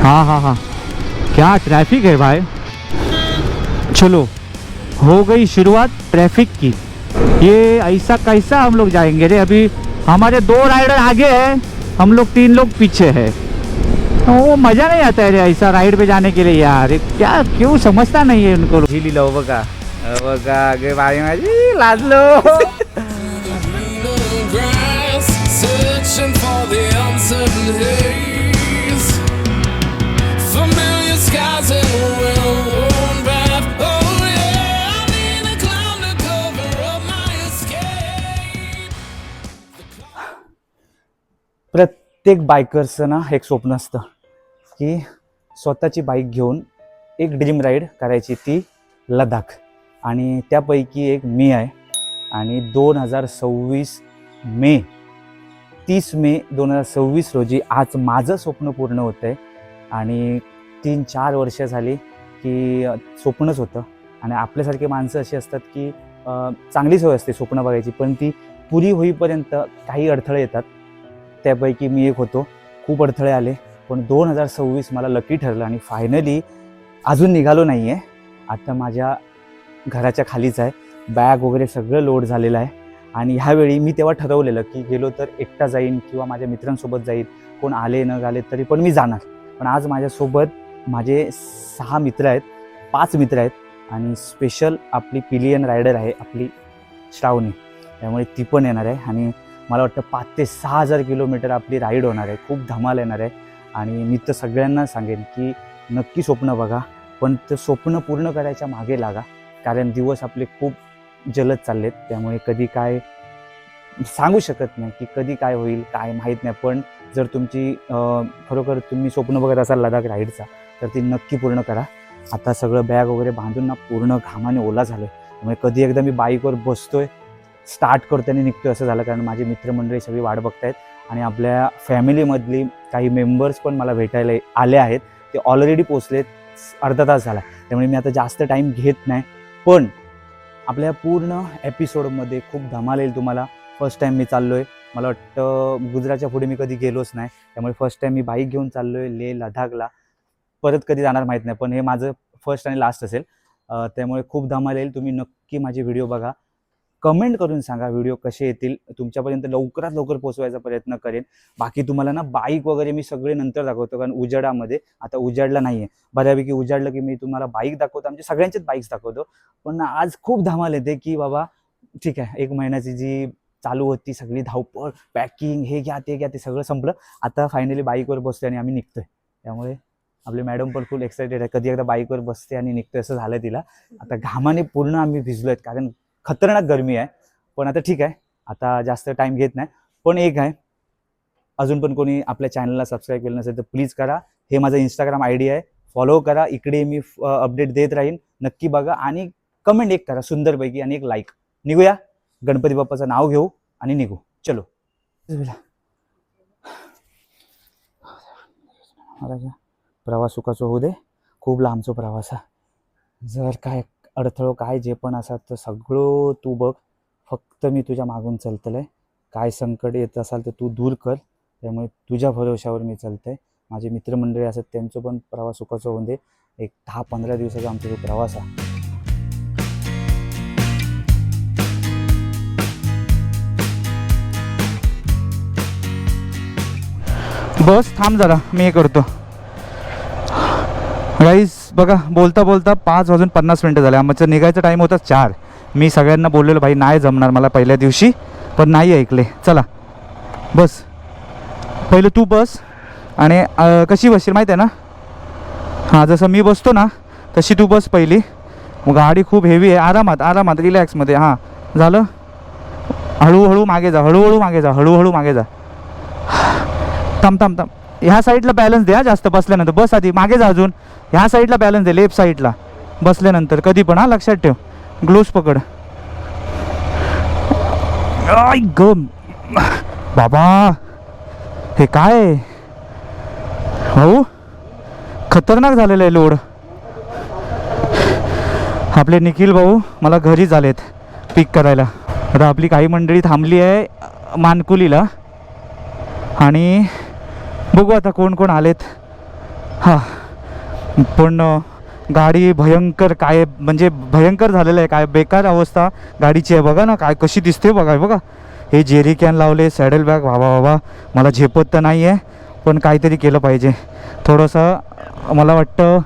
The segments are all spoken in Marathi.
हाँ हाँ हाँ, क्या ट्रैफिक है भाई। चलो हो गई शुरुआत ट्रैफिक की। ये ऐसा कैसा हम लोग जाएंगे रे, अभी हमारे 2 राइडर आगे हैं, हम लोग 3 लोग पीछे हैं। वो मज़ा नहीं आता है रे ऐसा राइड पे जाने के लिए यार, ये क्या क्यों समझता नहीं है उनको। ही लिहिलं बघा बघा आगे बाई माझी लाजलो। प्रत्येक बायकर्सचं ना एक स्वप्न असतं की स्वतःची बाईक घेऊन एक ड्रीम राईड करायची, ती लडाख. आणि त्यापैकी एक मी आहे. आणि 2026 मे 30 मे 2026 रोजी आज माझं स्वप्न पूर्ण होतं आहे. आणि 3-4 वर्ष झाली की स्वप्नच होतं. आणि आपल्यासारखे माणसं अशी असतात की चांगली सवय असते स्वप्न बघायची, पण ती पुरी होईपर्यंत काही अडथळे येतात. त्यापैकी मी एक होतो. खूप अडथळे आले, पण 2026 मला लकी ठरलं आणि फायनली अजून निघालो नाही आहे. आता माझ्या घराच्या खालीच आहे, बॅग वगैरे सगळं लोड झालेलं आहे. आणि ह्यावेळी मी तेव्हा ठरवलेलं की गेलो तर एकटा जाईन किंवा माझ्या मित्रांसोबत जाईन, कोण आले न आले तरी पण मी जाणार. पण आज माझ्यासोबत माझे 6 मित्र आहेत, 5 मित्र आहेत. आणि स्पेशल आपली पिलियन रायडर आहे आपली श्रावणी, त्यामुळे ती पण येणार आहे. आणि मला वाटतं 5 ते 6,000 किलोमीटर आपली राईड होणार आहे. खूप धमाल येणार आहे. आणि मी तर सगळ्यांना सांगेन की नक्की स्वप्न बघा, पण ते स्वप्न पूर्ण करायच्या मागे लागा, कारण दिवस आपले खूप जलद चाललेत. त्यामुळे कधी काय सांगू शकत नाही की कधी काय होईल, काय माहीत नाही. पण जर तुमची खरोखर तुम्ही स्वप्न बघत असाल लडाख राईडचा, तर ती नक्की पूर्ण करा. आता सगळं बॅग वगैरे बांधून ना पूर्ण घामाने ओला झालं आहे. त्यामुळे कधी एकदा मी बाईकवर बसतोय, स्टार्ट करताना निघतोय असं झालं, कारण माझी मित्रमंडळी सगळी वाट बघतायत. आणि आपल्या फॅमिलीमधली काही मेंबर्स पण मला भेटायला आले आहेत. ते ऑलरेडी पोचलेत, अर्धा तास झाला. त्यामुळे मी आता जास्त टाईम घेत नाही. पण आपल्या पूर्ण एपिसोडमध्ये खूप धमाल येईल तुम्हाला. फर्स्ट टाईम मी चाललो आहे, मला वाटतं गुजरातच्या पुढे मी कधी गेलोच नाही. त्यामुळे फर्स्ट टाईम मी बाईक घेऊन चाललो आहे लेह लडाखला. परत कधी जाणार माहीत नाही, पण हे माझं फर्स्ट आणि लास्ट असेल. त्यामुळे खूप धमाल येईल. तुम्ही नक्की माझे व्हिडिओ बघा, कमेंट करून सांगा व्हिडिओ कसे येतील. तुमच्यापर्यंत लवकरात लवकर पोहोचवायचा प्रयत्न करेन. बाकी तुम्हाला ना बाईक वगैरे मी सगळे नंतर दाखवतो, कारण उजाडामध्ये आता उजाडला नाही आहे. बऱ्यापैकी उजाडलं की मी तुम्हाला बाईक दाखवतो, आमच्या सगळ्यांचेच बाईक्स दाखवतो. पण आज खूप धमाल येते की बाबा ठीक आहे, 1 महिन्याची जी चालू होती सगळी धावपळ, पॅकिंग, हे घ्या ते घ्या, ते सगळं संपलं. आता फायनली बाईकवर बसतोय आणि आम्ही निघतोय. त्यामुळे आपले मॅडम पण फुल एक्सायटेड आहे, कधी एकदा बाईकवर बसते आणि निघतोय असं झालं तिला. आता घामाने पूर्ण आम्ही भिजलो आहेत, कारण खतरनाक गरमी आहे. पण आता ठीक आहे, आता जास्त टाईम घेत नाही. पण एक आहे, अजून पण कोणी आपल्या चॅनलला सबस्क्राईब केलं नसेल तर प्लीज करा. हे माझं इंस्टाग्राम ID आहे, फॉलो करा. इकडे मी अपडेट देत राहीन. नक्की बघा आणि कमेंट एक करा सुंदरपैकी आणि एक लाईक. निघूया, गणपती बाप्पाचं नाव घेऊ आणि निघू. चलो. प्रवास सुखाचा होऊ दे. खूप लांबचा प्रवास आहे. जर काय अडथळं काय जे पण असतात तर सगळं तू बघ, फक्त मी तुझ्या मागून चालतलंय. काय संकट येत असाल तर तू दूर कर. त्यामुळे तुझ्या भरोशावर मी चालतंय. माझे मित्रमंडळी असतात त्यांचं पण प्रवास सुखाचा होऊन दे. एक 10-15 दिवसाचा आमचा जो प्रवास आहे. बस थांब जरा, मी हे करतो. गाईज बघा, बोलता बोलता 5:50 झाले. आमचं निघायचा टाईम होता 4. मी सगळ्यांना बोललेलो भाई नाही जमणार मला पहिल्या दिवशी, पण नाही ऐकले. चला बस, पहिलं तू बस. आणि कशी बसशील माहीत आहे ना? हां, जसं मी बसतो ना तशी तू बस पहिली. मग गाडी खूप हेवी आहे. आरामात आरामात रिलॅक्समध्ये. हां झालं. हळूहळू मागे जा, हळूहळू मागे जा, हळूहळू मागे जा. थांब थांब थांब, ह्या साईडला बॅलन्स द्या. जास्त बसल्यानंतर बस आधी, मागे जा अजून. ह्या साईडला बॅलन्स दे, लेफ्ट साईडला बसल्यानंतर कधी पण. हां लक्षात ठेव. ग्लोव्स पकड. आय ग बाबा, हे काय भाऊ, खतरनाक झालेलं आहे लोड. आपले निखिल भाऊ मला घरी झालेत पिक करायला. आता आपली काही मंडळी थांबली आहे मानकुलीला. आणि बघू आता कोण कोण आलेत. हा पण गाडी भयंकर काय म्हणजे भयंकर झालेलं आहे, काय बेकार अवस्था गाडीची आहे बघा ना, काय कशी दिसते बघा बघा. हे जेरी कॅन लावले, सॅडल बॅग, बाबा बाबा मला झेपत तर नाही आहे, पण काहीतरी केलं पाहिजे. थोडंसं मला वाटतं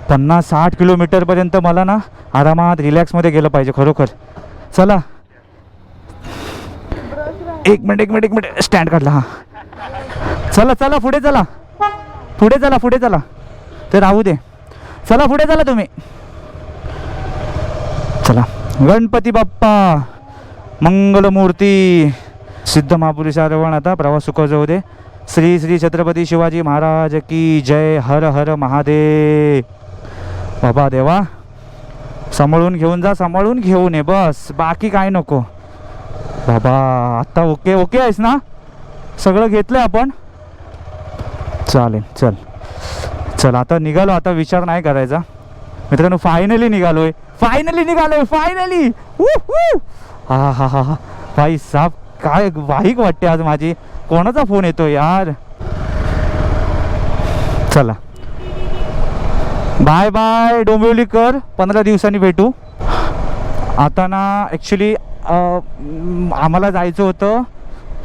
50-60 किलोमीटरपर्यंत मला ना आरामात रिलॅक्समध्ये गेलं पाहिजे खरोखर. चला एक मिनिट स्टँड काढला. हां चला चला पुढे चला, पुढे चला ते राहू दे. चला पुढे चला तुम्ही. चला गणपती बाप्पा मंगलमूर्ती सिद्ध महापुरुष आरवण. आता प्रवास सुख जाऊ दे. श्री श्री छत्रपती शिवाजी महाराज की जय. हर हर महादेव. बाबा देवा सांभाळून घेऊन जा, सांभाळून घेऊन ये बस, बाकी काय नको बाबा. आत्ता ओके ओके आहेस ना, सगळं घेतलं आपण. चालेल चल चल आता निघालो. आता विचार नाही करायचा मित्रांनो. फायनली निघालोय. फायनली. हा हा हा हा भाई साहब काय वाईक वाटते आज माझी. कोणाचा फोन येतो यार. चला बाय बाय डोंबिवलीकर, 15 दिवसांनी भेटू. आता ना ॲक्च्युली आम्हाला जायचं होतं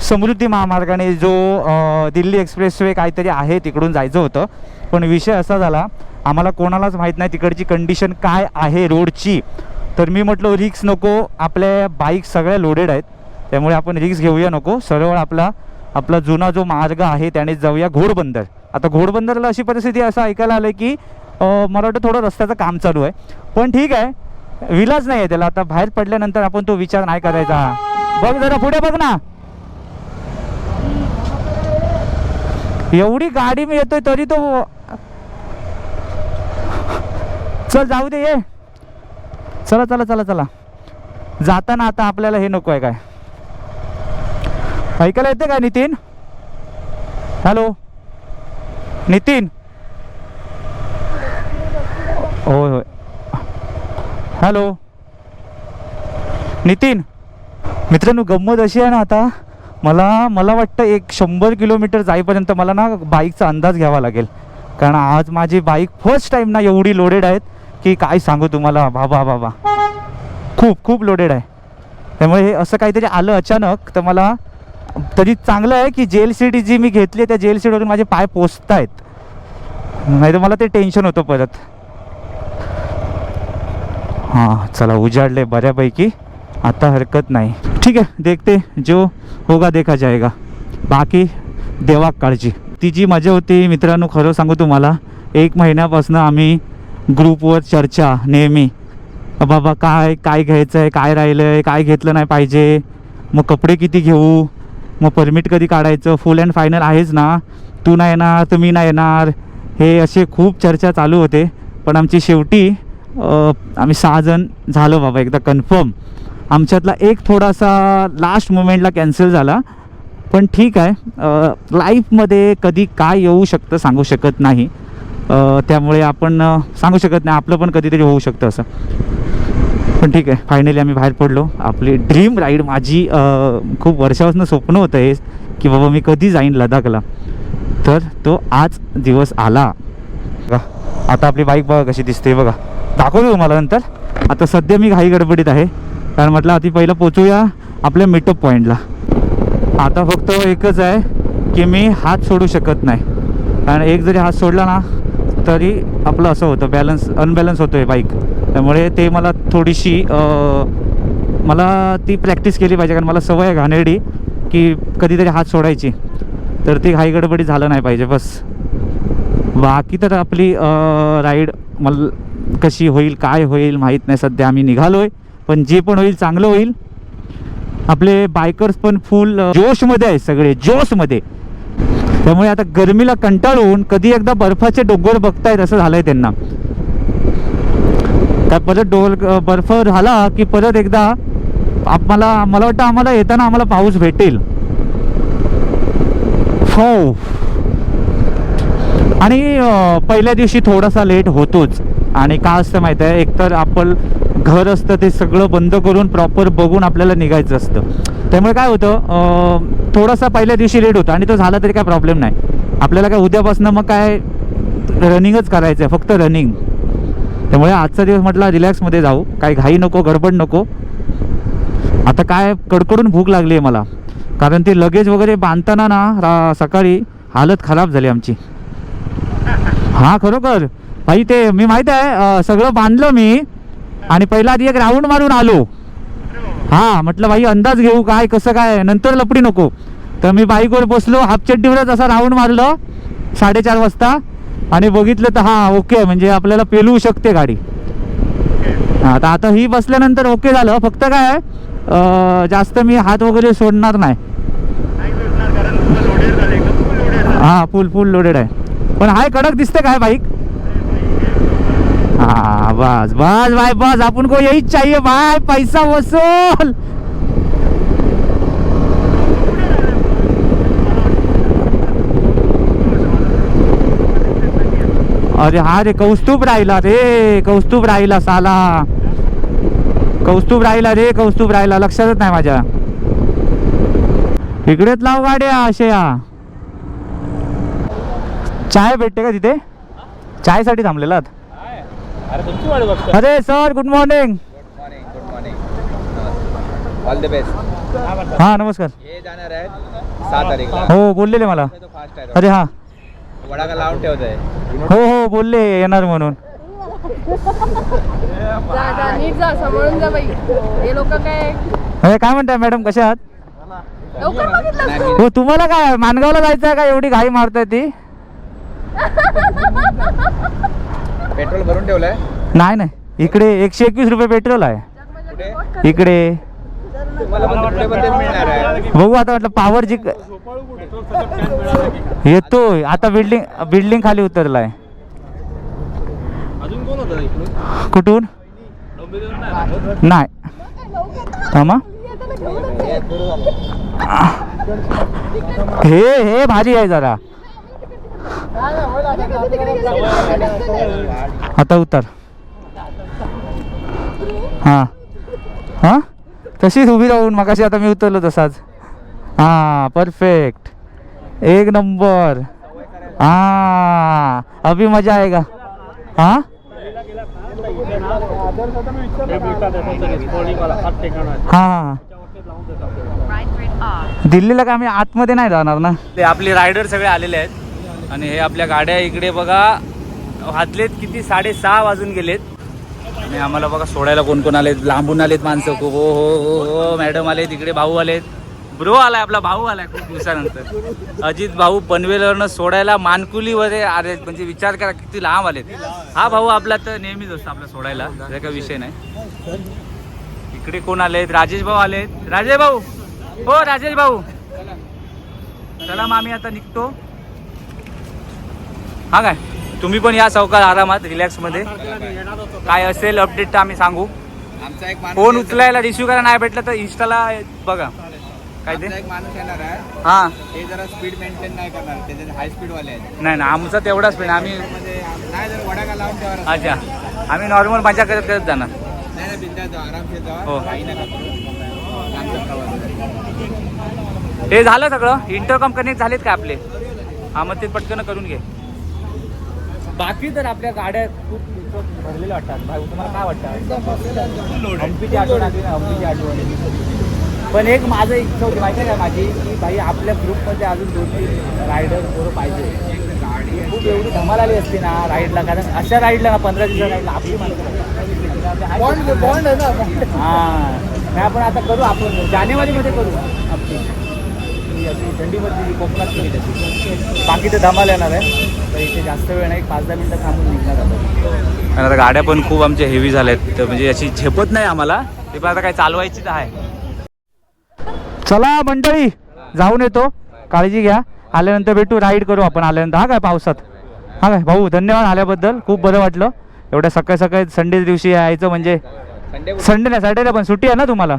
समृद्धी महामार्गाने, जो दिल्ली एक्सप्रेसवे काहीतरी आहे तिकडून जायचं होतं. पण विषय असा झाला आम्हाला कोणालाच माहीत नाही तिकडची कंडिशन काय आहे रोडची. तर मी म्हटलं रिक्स नको, आपल्या बाईक सगळ्या लोडेड आहेत, त्यामुळे आपण रिक्स घेऊया नको. सरळ आपला जुना जो मार्ग आहे त्याने जाऊया घोडबंदर. आता घोडबंदरला अशी परिस्थिती असं ऐकायला आलं की मला वाटतं थोडं रस्त्याचं काम चालू आहे, पण ठीक आहे विलाज नाही आहे त्याला. आता बाहेर पडल्यानंतर आपण तो विचार नाही करायचा. बघ जरा पुढे बघ ना, एवढी गाडी मी येतोय तरी तो. चल जाऊ दे ये. चला चला चला चला जाताना आता आपल्याला हे नको आहे काय. ऐकायला येते काय नितीन? हॅलो नितीन. होय होय हॅलो नितीन. मित्रांनो गंमत अशी आहे ना, आता मला वाटतं 100 किलोमीटर जाईपर्यंत मला ना बाईकचा अंदाज घ्यावा लागेल. कारण आज माझी बाईक फर्स्ट टाईम ना एवढी लोडेड आहेत की काय सांगू तुम्हाला. बाबा खूप लोडेड आहे. त्यामुळे हे असं काहीतरी आलं अचानक तर मला तरी चांगलं आहे की जेल सीट जी मी घेतली त्या जेल सीटवरून माझे पाय पोचत आहेत, नाही तर मला ते टेन्शन होतं परत. हां चला उजाडले बऱ्यापैकी, आता हरकत नाही. ठीक आहे देखते जो होगा देखा जाएगा. बाकी देवा काळजी. ती जी मजा होती मित्रांनो खरं सांगू तुम्हाला, 1 महिन्यापासून आम्ही ग्रुपवर चर्चा नेहमी, बाबा काय घ्यायचं आहे, काय राहिलं आहे, काय घेतलं नाही पाहिजे, मग कपडे किती घेऊ, मग परमिट कधी काढायचं, फुल अँड फायनल आहेच ना, तू नाही येणार तर मी नाही येणार, हे असे खूप चर्चा चालू होते. पण आमची शेवटी आम्ही 6 जण झालो बाबा एकदा कन्फर्म. आमच्यातला एक थोडासा लास्ट मोमेंटला कॅन्सल झाला, पण ठीक आहे. लाईफमध्ये कधी काय येऊ शकतं सांगू शकत नाही, त्यामुळे आपण सांगू शकत नाही, आपलं पण कधीतरी होऊ शकतं असं. पण ठीक आहे फायनली आम्ही बाहेर पडलो. आपली ड्रीम राईड माझी खूप वर्षापासून स्वप्न होतं हे की बाबा मी कधी जाईन लडाखला, तर तो आज दिवस आला. आता आपली बाईक बघा कशी दिसते बघा, दाखवतो तुम्हाला नंतर. आता सध्या मी घाई गडबडीत आहे कारण म्हटलं आधी पहिलं पोचूया आपल्या मीटअप पॉईंटला. आता फक्त एकच आहे की मी हात सोडू शकत नाही, कारण एक जरी हात सोडला ना तरी आपलं असं होतं अनबॅलन्स होतो आहे बाईक. त्यामुळे ते मला थोडीशी मला ती प्रॅक्टिस केली पाहिजे, कारण मला सवय आहे घाणेरडी की कधीतरी हात सोडायची, तर ती घाई गडबडी झालं नाही पाहिजे बस. बाकी तर आपली राईड मला कशी होईल काय होईल माहीत नाही. सध्या आम्ही निघालो आहे, पण जे पण होईल चांगलं होईल. आपले बायकर्स पण फुल जोशमध्ये आहे, सगळे जोशमध्ये. त्यामुळे आता गरमीला कंटाळून कधी एकदा बर्फाचे डोंगर बघतायत असं झालं आहे त्यांना. तर परत बर्फ झाला की परत एकदा मला वाटतं आम्हाला येताना आम्हाला पाऊस भेटेल. हो आणि पहिल्या दिवशी थोडासा लेट होतोच. आणि का असतं माहीत आहे, एकतर आपण घर असतं ते सगळं बंद करून प्रॉपर बघून आपल्याला निघायचं असतं. त्यामुळे काय होतं थोडासा पहिल्या दिवशी लेट होतं, आणि तो झाला तरी काय प्रॉब्लेम नाही आपल्याला. काय उद्यापासून मग काय परत रनिंगच करायचं आहे, फक्त रनिंग. त्यामुळे आजचा दिवस म्हटला रिलॅक्समध्ये जाऊ, काही घाई नको, गडबड नको. आता काय कडकडून भूक लागली आहे मला, कारण ते लगेज वगैरे बांधताना ना सकाळी हालत खराब झाली आमची. हां खरोखर भाई, ते मी माहीत आहे सगळं बांधलं मी, आणि पहिला आधी एक राऊंड मारून आलो. हां म्हटलं भाई अंदाज घेऊ काय कसं काय, नंतर लपडी नको. तर मी बाईकवर बसलो, हाफ चड्डीवरच असा राऊंड मारलं 4:30 वाजता, आणि बघितलं तर हां ओके, म्हणजे आपल्याला पेलवू शकते गाडी. हां तर आता ही बसल्यानंतर ओके झालं. फक्त काय जास्त मी हात वगैरे सोडणार नाही. हां फुल लोडेड आहे, पण हाय कडक दिसते काय बाईक. हाँ बस बस भाई बस, अपन को यही चाहिए भाई, पैसा वसूल. अरे हा रे कौस्तुभ राहिला रे, कौस्तुभ राहिला साला, कौस्तुभ राहिला रे, कौस्तुभ राहिला, लक्षातच नाही माझ्या. इकडेच लाव गाड्या अशा. चाय भेटते का तिथे? चाय साठी थांबलेला. अरे sir good morning. Good morning. All the best. हां नमस्कार. हे जाणार आहे 6 तारीखला. हो बोललेले मला. अरे हां वडा का लावून ठेवत आहे. हो बोलले येणार म्हणून. नीट जा, सांभाळून जा बाई. हे लोक काय अरे काय म्हणताय मॅडम, कशा आहात? लवकर बघितलं. हो तुम्हाला काय मानगावला जायचं आहे का, एवढी घाई मारताय ती? पेट्रोल भरून ठेवलंय? नाही इकडे 121 रुपये पेट्रोल आहे कुठे? इकडे. तुम्हाला पण तिकडे मिळणार आहे. बघू आता, म्हटलं पॉवर जी येतोय आता. बिल्डिंग खाली उतरलाय. कुठून? नाही थांबा, हे भारी आहे जरा. आता उतर. हां हां तशीच उभी राहून मगाशी, आता मी उतरलो तसाच. हां परफेक्ट, एक नंबर. हां अभी मजा आएगा. हां हां दिल्लीला का आम्ही आतमध्ये नाही जाणार ना. ते आपले रायडर सगळे आलेले आहेत, आणि हे आपल्या गाड्या इकडे बघा. वाजलेत किती, 6:30 वाजून गेलेत. आणि आम्हाला बघा सोडायला कोण कोण आलेत, लांबून आलेत माणसं खूप. हो हो हो हो मॅडम आलेत, इकडे भाऊ आलेत, ब्रो आलाय, आपला भाऊ आलाय खूप दिवसानंतर. अजित भाऊ पनवेलवरनं सोडायला मानकुलीवर आलेत, म्हणजे विचार करा किती लांब आलेत. हा भाऊ आपला तर नेहमीच असतो आपला सोडायला, त्याचा काही विषय नाही. इकडे कोण आलेत, राजेश भाऊ आलेत. राजेश भाऊ, हो राजेश भाऊ चला मग आम्ही आता निघतो. हा काय तुम्ही पण या सावकार आरामात रिलॅक्समध्ये. काय असेल अपडेट तर आम्ही सांगू. आमचा एक फोन उचलायला रिसिव्ह करायला नाही भेटलं तर इंस्टाला बघा. काय ते एक माणूस येणार आहे. हां ते जरा स्पीड मेंटेन नाही करणार, त्याचे हाय स्पीड वाले आहेत. नाही ना आमचा तेवढा स्पीड आम्ही. म्हणजे नाही जर वडा का लावून ठेवा. अच्छा आम्ही नॉर्मल मजा करत करत जाणार. नाही बिंदास जाऊ, आरामशीर हो. जावा, काही नका करू. आमचा प्रवास आहे. हे झालं सगळं. इंटरकॉम कनेक्ट झालेत का आपले? हा मग ते पटकन करून घे. बाकी तर आपल्या गाड्या खूप भरलेल्या वाटतात. भाई तुम्हाला काय वाटतं? हम्पीची आठवण आली ना, हम्पीची आठवण. पण एक माझं इच्छा होती माहिती आहे का माझी, की भाई आपल्या ग्रुपमध्ये अजून 2-3 रायडर बरोबर पाहिजे. गाडी खूप एवढी धमाल आली असते ना राईडला, कारण अशा राईडला ना 15 दिवसा राईडला आपली माणसं बॉन्ड आहे ना. हां नाही आपण आता करू, आपण जानेवारीमध्ये करू आपली अशी थंडीमध्ये कोकणात केली त्याची. बाकी तर धमाल येणार आहे, तर इथे जास्त वेळ नाही, 5-10 मिनटं थांबून निघणार आपण. आता गाड्या पण खूप आमच्या हेवी झाल्यात, म्हणजे अशी झेपत नाही आम्हाला. ते पण आता काय चालवायचीच आहे. चला मंडळी जाऊन येतो, काळजी घ्या. आल्यानंतर भेटू, राईड करू आपण आल्यानंतर. हा काय पावसात. हा काय भाऊ धन्यवाद आल्याबद्दल, खूप बरं वाटलं. एवढ्या सकाळी सकाळी संडे दिवशी यायचं म्हणजे. संडे नाही सॅटर्डे पण सुट्टी आहे ना तुम्हाला?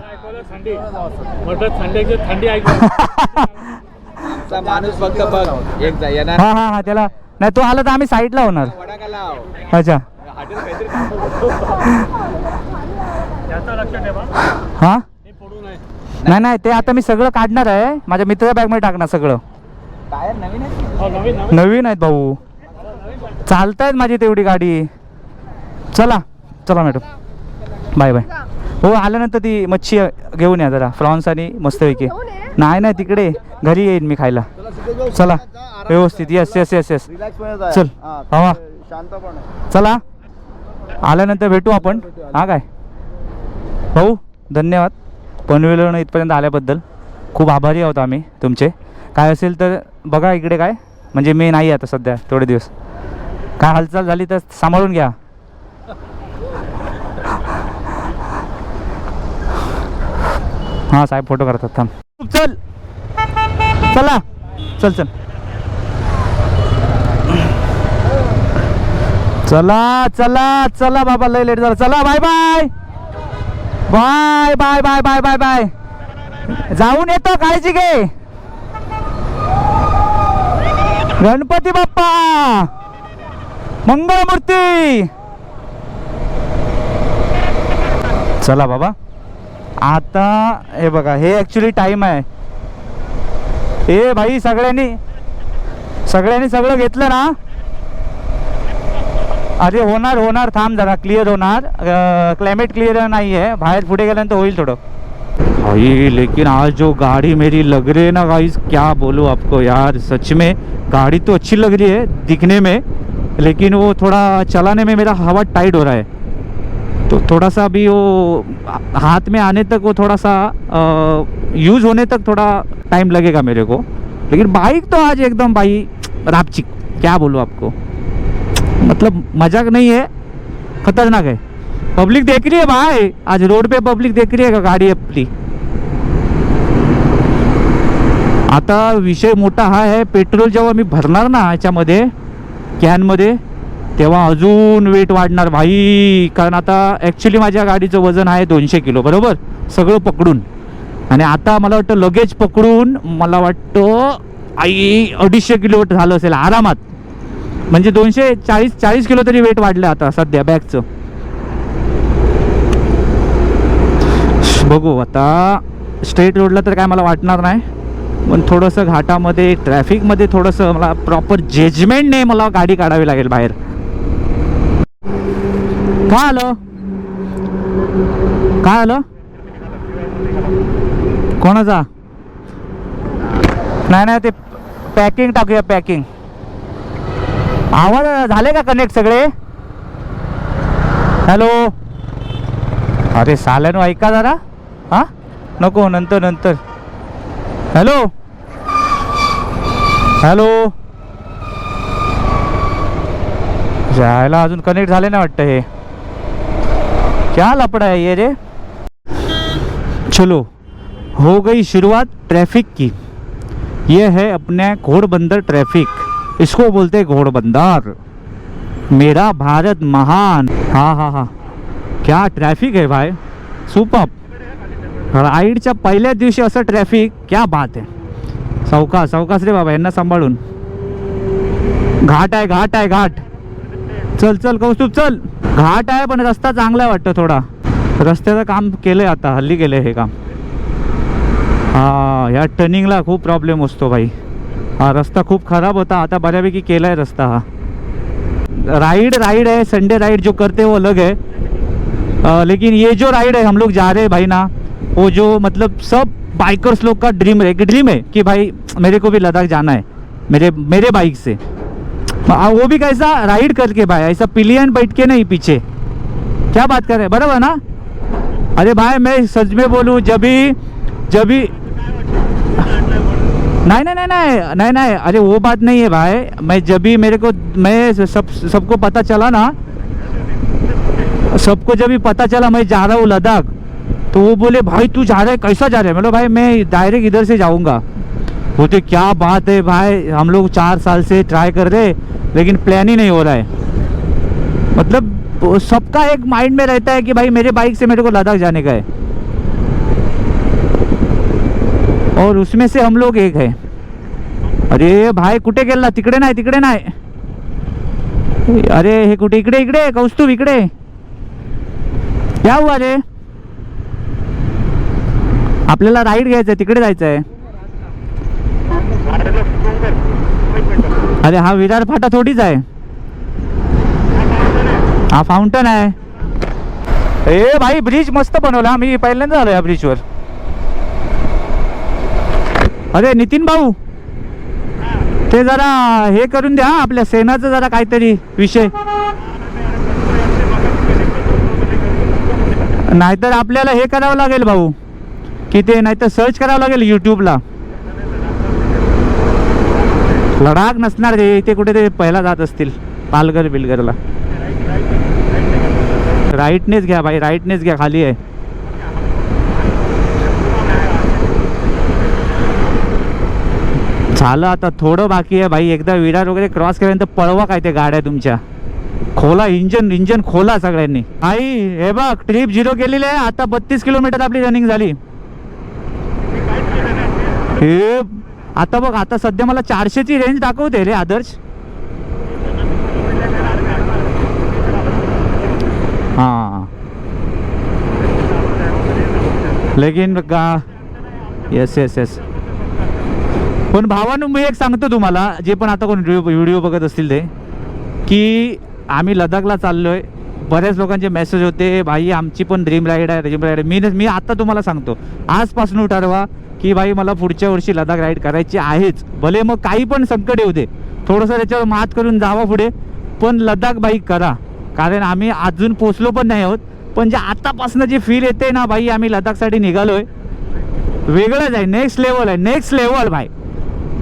माणूस फक्त बघ एक येणार. हा हा हा त्याला नाही, तो आला तर आम्ही साईडला होणार. वडा का लाव. अच्छा हा नाही नाही ते आता मी सगळं काढणार आहे, माझ्या मित्राच्या बॅगमध्ये टाकणार सगळं. टायर नवीन आहे. नवीन आहेत भाऊ. चालतायत माझी तेवढी गाडी. चला चला मॅडम, बाय बाय. हो आल्यानंतर ती मच्छी घेऊन या जरा, फ्रॉन्स आणि मस्तपैकी. घेऊन ये. नाही नाही तिकडे घरी येईन मी खायला. चला व्यवस्थित. Yes yes yes yes. चल हवा चला, आल्यानंतर भेटू आपण. हा काय भाऊ, धन्यवाद पनवेलवरून इथपर्यंत आल्याबद्दल. खूप आभारी आहोत आम्ही तुमचे. काय असेल तर बघा इकडे काय, म्हणजे मी नाही आता सध्या थोडे दिवस. काय हालचाल झाली तर सांभाळून घ्या. हां साहेब फोटो करतात, थांब. चल चला चल चल चला चला चला बाबा, लय लेट झाला. चला bye bye bye bye bye bye bye bye. जाऊन येतो, काळजी घे. गणपती बाप्पा मंगळमूर्ती. चला बाबा, आता हे बघा, हे ॲक्च्युली टाईम आहे. ए भाई, सगळ्यांनी सगळं घेतलं ना. अरे होणार होणार, थांब जरा, क्लिअर होणार. क्लाइमेट क्लिअर नाही आहे, बाहेर पुढे गेल्यानंतर होईल थोडं. भाई लेकिन आज जो गाड़ी मेरी लग रही है ना गाइस, क्या बोलूँ आपको यार, सच में गाड़ी तो अच्छी लग रही है दिखने में, लेकिन वो थोड़ा चलाने में मेरा हवा टाइट हो रहा है. तो थोड़ा सा अभी वो हाथ में आने तक, वो थोड़ा सा यूज़ होने तक थोड़ा टाइम लगेगा मेरे को. लेकिन बाइक तो आज एकदम भाई रापचिक, क्या बोलूँ आपको, मतलब मजाक नहीं है, खतरनाक है. पब्लिक देख रही है भाई, आज रोड पे पब्लिक देख रही है का गाडी आपली. आता विषय मोठा हा आहे, पेट्रोल जेव्हा मी भरणार ना याच्यामध्ये कॅनमध्ये, तेव्हा अजून वेट वाढणार भाई. कारण आता ॲक्च्युली माझ्या गाडीचं वजन आहे 200 किलो बरोबर, सगळं पकडून. आणि आता मला वाटतं लगेच पकडून मला वाटतं 250 किलो झालं असेल आरामात. म्हणजे 240 किलो तरी वेट वाढलं आता सध्या बॅगचं. बघू आता, स्ट्रेट रोडला तर काय मला वाटणार नाही, पण थोडंसं घाटामध्ये ट्रॅफिकमध्ये थोडंसं मला प्रॉपर जजमेंटने मला गाडी काढावी लागेल बाहेर. काय आलं काय आलं कोणाचा? नाही नाही, ते पॅकिंग टाकूया, पॅकिंग. आवाज झाले का कनेक्ट सगळे? हॅलो, अरे साल्यानो ऐका जरा. हां नको, नंतर नंतर. हॅलो हॅलो, जायला अजून कनेक्ट झाले ना वाटतं. हे क्या लपड़ा है ये रे. चलो हो गई शुरुआत ट्रैफिक की. ये है अपने घोड़बंदर ट्रैफिक, इसको बोलते घोड़बंदर. मेरा भारत महान. हाँ हाँ हाँ, क्या ट्रॅफिक आहे भाई, सुपर. राईडच्या पहिल्या दिवशी असं ट्रॅफिक, क्या बात आहे. सावकाश सावकाश रे बाबा, यांना सांभाळून. घाट आहे घाट आहे घाट. चल चल कौस्तुभ चल. घाट आहे पण रस्ता चांगला आहे वाटतं थोडा. रस्त्याचं काम केलंय आता, हल्ली केलंय हे काम. हा, ह्या टर्निंगला खूप प्रॉब्लेम असतो भाई. हा रस्ता खूप खराब होता, आता बऱ्यापैकी केलाय रस्ता हा. राइड है, संडे राइड जो करते हैं वो अलग है. लेकिन ये जो राइड है हम लोग जा रहे हैं भाई ना, वो जो मतलब सब बाइकर्स लोग का ड्रीम है कि भाई मेरे को भी लद्दाख जाना है मेरे बाइक से. वो भी कैसा राइड करके भाई, ऐसा पिलियन बैठ के नहीं पीछे. क्या बात कर रहे हैं, बराबर ना. अरे भाई मैं सच में बोलूँ, जब भी नहीं, अरे वो बात नहीं है भाई. मैं जब भी सबको पता चला ना, सबको जब भी पता चला मैं जा रहा हूँ लद्दाख, तो वो बोले भाई तू जा रहा है, कैसा जा रहा है. मतलब भाई मैं डायरेक्ट इधर से जाऊँगा. बोलते क्या बात है भाई, हम लोग 4 साल से ट्राई कर रहे लेकिन प्लान ही नहीं हो रहा है. मतलब सबका एक माइंड में रहता है कि भाई मेरे बाइक से मेरे को लद्दाख जाने का है, और उसमें से हम लोग एक है. अरे भाई कुठे गेला, तिकडे नाही. अरे हे कुठे, इकडे कौस्तुभ इकडे. क्या हुआ रे, आपल्याला राईड घ्यायचं आहे, तिकडे जायचं आहे. अरे हा विरार फाटा थोडीच आहे. हा फाउंटन आहे. ए भाई ब्रिज मस्त बनवला, मी पहिल्यांदा आलो या ब्रिजवर. अरे नितीन भाऊ, ते जरा हे करून द्या आपल्या सेनाचं जरा काहीतरी विषय, नाहीतर आपल्याला हे करावं लागेल भाऊ की ते नाहीतर सर्च करावं लागेल यूट्यूबला. लडाख नसणार रे, ते कुठे ते पहिला जात असतील पालघर बिलघरला. राईटनेच घ्या भाई, राईटनेच घ्या, खाली आहे. झालं आता, थोडं बाकी आहे भाई. एकदा विरार वगैरे क्रॉस केल्यानंतर पळवा काय ते गाड्या तुमच्या. खोला इंजन खोला सगळ्यांनी. आई हे बघ, ट्रिप 0 केलेली आहे. आता 32 किलोमीटर आपली रनिंग झाली. हे आता बघ, आता सध्या मला 400ची रेंज दाखवते रे आदर्श. हाँ लेकिन येस येस येस. पण भावानं मी एक सांगतो तुम्हाला, जे पण आता कोण व्हिडिओ बघत असतील ते, की आम्ही लडाखला चाललोय. बऱ्याच लोकांचे मेसेज होते, भाई आमची पण ड्रीम राईड आहे. मी आता तुम्हाला सांगतो, आजपासून ठरवा की भाई मला पुढच्या वर्षी लडाख राईड करायची आहेच. भले मग काही पण संकट येऊ दे, थोडंसं त्याच्यावर मात करून जावा पुढे, पण लडाख बाईक करा. कारण आम्ही अजून पोचलो पण नाही आहोत, पण जे आतापासून जे फील येते ना भाई, आम्ही लडाखसाठी निघालोय, वेगळंच आहे. नेक्स्ट लेवल है, नेक्स्ट लेवल भाई.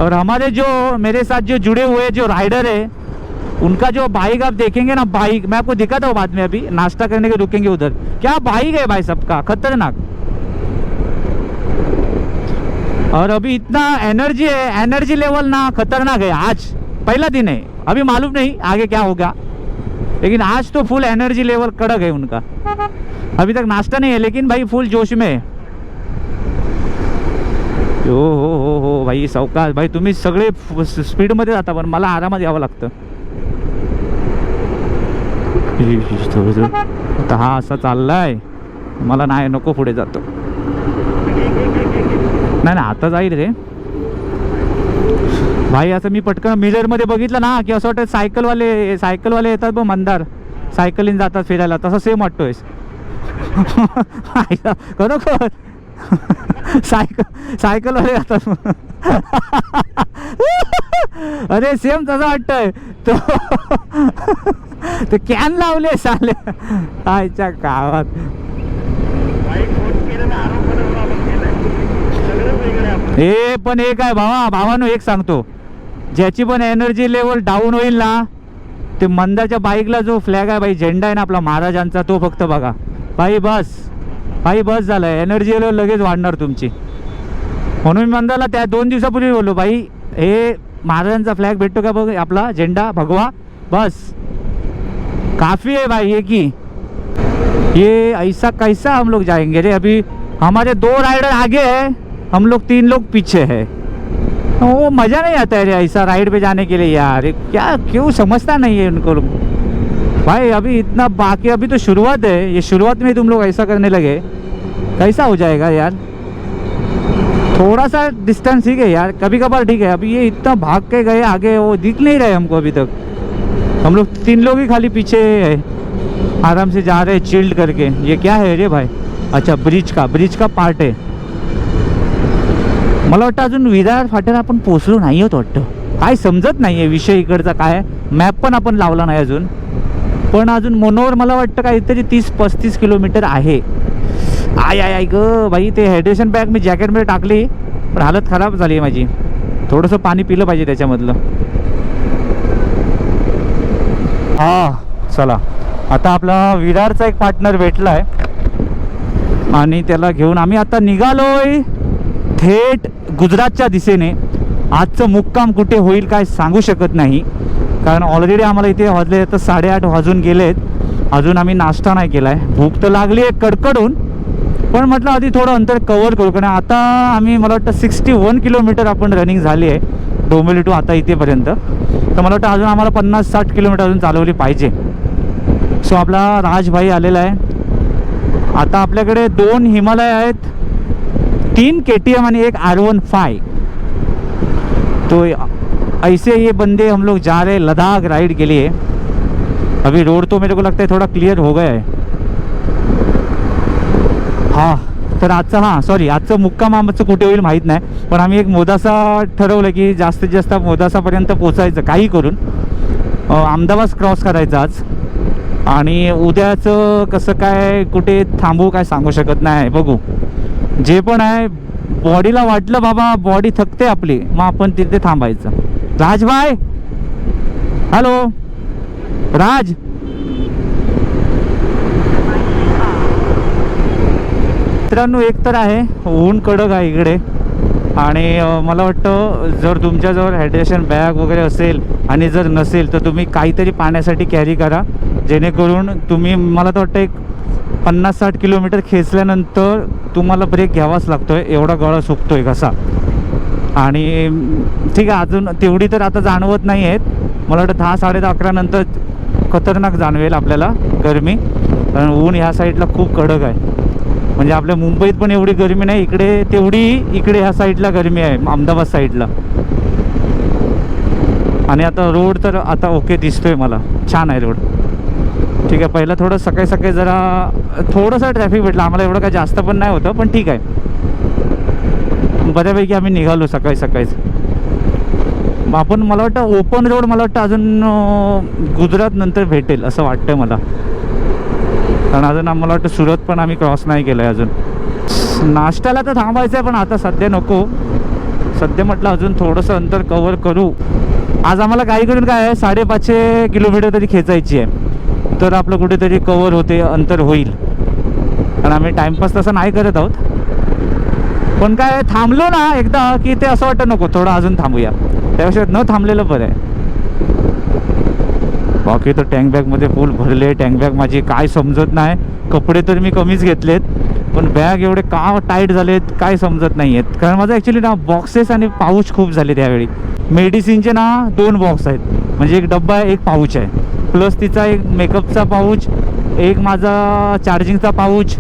और हमारे जो मेरे साथ जो जुड़े हुए जो राइडर है, उनका जो बाइक आप देखेंगे ना, बाइक मैं आपको दिखाता हूँ बाद में. अभी नाश्ता करने के रुकेंगे उधर. क्या बाइक है भाई सबका, खतरनाक. और अभी इतना एनर्जी है, एनर्जी लेवल ना खतरनाक है. आज पहला दिन है, अभी मालूम नहीं आगे क्या होगा, लेकिन आज तो फुल एनर्जी लेवल कड़क है उनका. अभी तक नाश्ता नहीं है, लेकिन भाई फुल जोश में है. हो भाई सावकाश भाई, तुम्ही सगळे स्पीडमध्ये जाता, पण मला आरामात यावं लागतं. आता हा असा चाललाय, मला नाही नको, पुढे जातो. नाही आता जाईल रे भाई. असं मी पटकन मिररमध्ये बघितलं ना की असं वाटतं सायकलवाले येतात बघ, मंदार सायकलीन जातात फिरायला, तसं सेम वाटतोय. खरोखर सायकलवाले जातात. अरे सेम तसं वाटतंय. तो कॅन लावले साले आयच्या गावात. हे पण एक आहे भावानो, एक सांगतो, ज्याची पण एनर्जी लेवल डाऊन होईल ना, ते मंदाच्या बाईकला जो फ्लॅग आहे भाई, झेंडा आहे ना आपला महाराजांचा, तो फक्त बघा भाई. बस झालं, एनर्जी लेवल लगेच वाढणार तुमची. म्हणून मी मंदाला त्या 2 दिवसापूर्वी बोललो, भाई हे महाराजांचा फ्लॅग भेटतो का बघ, आपला झेंडा भगवा, बस काफ़ी है भाई. ये ऐसा कैसा हम लोग जाएंगे रे. अभी हमारे 2 राइडर आगे है, हम लोग 3 लोग पीछे है. वो मज़ा नहीं आता है रे ऐसा राइड पे जाने के लिए यार. क्या क्यों समझता नहीं है उनको भाई. अभी इतना बाकी, अभी तो शुरुआत है. ये शुरुआत में तुम लोग ऐसा करने लगे, कैसा हो जाएगा यार. थोड़ा सा डिस्टेंस ठीक है यार, कभी कभार ठीक है. अभी ये इतना भाग के गए आगे, वो दिख नहीं रहे हमको अभी तक. हम लोग 3 लोग ही खाली पीछे है, आराम से जा रहे हैं चिल्ड करके. ये क्या है रे भाई. अच्छा ब्रिज का पार्ट आहे. मला वाटतं अजून विरार फाट्याला आपण पोचलो नाही आहोत वाटतं. काय समजत नाही आहे विषय इकडचा काय. मॅप पण आपण लावला नाही अजून, पण अजून मनोवर मला वाटतं काहीतरी 30-35 किलोमीटर आहे. आय ग भाई, ते हायड्रेशन पॅक मी जॅकेटमध्ये टाकली, पण हालत खराब झाली आहे माझी. थोडंसं पाणी पिलं पाहिजे त्याच्यामधलं. चला आता आपला विरारचा एक पार्टनर भेटला आहे आणि त्याला घेऊन आम्ही आता निघालोय थेट गुजरातच्या दिशेने. आजचं मुक्काम कुठे होईल काय सांगू शकत नाही, कारण ऑलरेडी आम्हाला इथे वाजले आता 8:30 वाजून गेलेत. अजून आम्ही नाश्ता नाही केला आहे. भूक तर लागली आहे कडकडून, पण म्हटलं आधी थोडं अंतर कवर करू. कारण आता आम्ही मला वाटतं 61 किलोमीटर आपण रनिंग झाली आहे डोंबिवली टू आता इथेपर्यंत. तर मला वाटतं अजून आम्हाला 50-60 किलोमीटर अजून चालवली पाहिजे. सो आपला राजभाई आलेला आहे. आता आपल्याकडे 2 हिमालय आहेत, 3 KTM आणि एक R15. तो ऐसे ये बंदे हम लोग जा रहे हैं लद्दाख राइड के लिए. अभी रोड तो मेरे को लगता है थोड़ा क्लियर हो गया है. हा तर आजचं मुक्काम आमचं कुठे होईल माहीत नाही, पण आम्ही एक मोदासा ठरवलं की जास्तीत जास्त मोदासापर्यंत पोचायचं काही करून. अहमदाबाद क्रॉस करायचं आज, आणि उद्याचं कसं काय कुठे थांबू काय सांगू शकत नाही. बघू जे पण आहे. बॉडीला वाटलं बाबा बॉडी थकते आपली, मग आपण तिथे थांबायचं. राजभाई, हॅलो राज. मित्रांनो एक तर आहे ऊन कडक आहे इकडे, आणि मला वाटतं जर तुमच्याजवळ हायड्रेशन बॅग वगैरे असेल आणि जर नसेल तर तुम्ही काहीतरी पाण्यासाठी कॅरी करा, जेणेकरून तुम्ही, मला तर वाटतं एक 50-60 किलोमीटर खेचल्यानंतर तुम्हाला ब्रेक घ्यावाच लागतो आहे, एवढा गळा सुकतो आहे घसा. आणि ठीक आहे अजून तेवढी तर आता जाणवत नाही आहेत, मला वाटतं 10-11:30 नंतर खतरनाक जाणवेल आपल्याला गरमी, कारण ऊन ह्या साईडला खूप कडक आहे. म्हणजे आपल्या मुंबईत पण एवढी गरमी नाही, इकडे तेवढी इकडे ह्या साईडला गरमी आहे अहमदाबाद साईडला. आणि आता रोड तर आता ओके दिसतोय मला, छान आहे रोड. ठीक आहे, पहिलं थोडं सकाळी सकाळी जरा थोडंसं ट्रॅफिक भेटलं आम्हाला, एवढं काय जास्त पण नाही होतं, पण ठीक आहे बऱ्यापैकी आम्ही निघालो सकाळी सकाळीच. आपण मला वाटतं ओपन रोड मला वाटतं अजून गुजरात नंतर भेटेल असं वाटतं मला, कारण अजून आम्हाला वाटतं सुरत पण आम्ही क्रॉस नाही केलं आहे अजून. नाश्त्याला तर थांबायचं आहे पण आता सध्या नको, सध्या म्हटलं अजून थोडंसं अंतर कवर करू. आज आम्हाला काही करून काय आहे 550 किलोमीटर तरी खेचायची आहे, तर आपलं कुठेतरी कवर होते, अंतर होईल. कारण आम्ही टाईमपास तसं नाही करत आहोत, पण काय थांबलो ना एकदा की ते असं वाटतं नको थोडं अजून थांबूया, त्यापेक्षा न थांबलेलं बरं आहे. बाकी तर टँक बॅगमध्ये फुल भरले, टँक बॅग माझी काय समजत नाही. कपडे तर मी कमीच घेतलेत, पण बॅग एवढे का टाईट झालेत काय समजत नाही आहेत. कारण माझं ॲक्च्युली ना बॉक्सेस आणि पाऊच खूप झाले त्यावेळी. मेडिसिनचे ना 2 बॉक्स आहेत, म्हणजे एक डब्बा आहे एक पाऊच आहे, प्लस तिचा एक मेकअपचा पाऊच, एक माझा चार्जिंगचा पाऊच,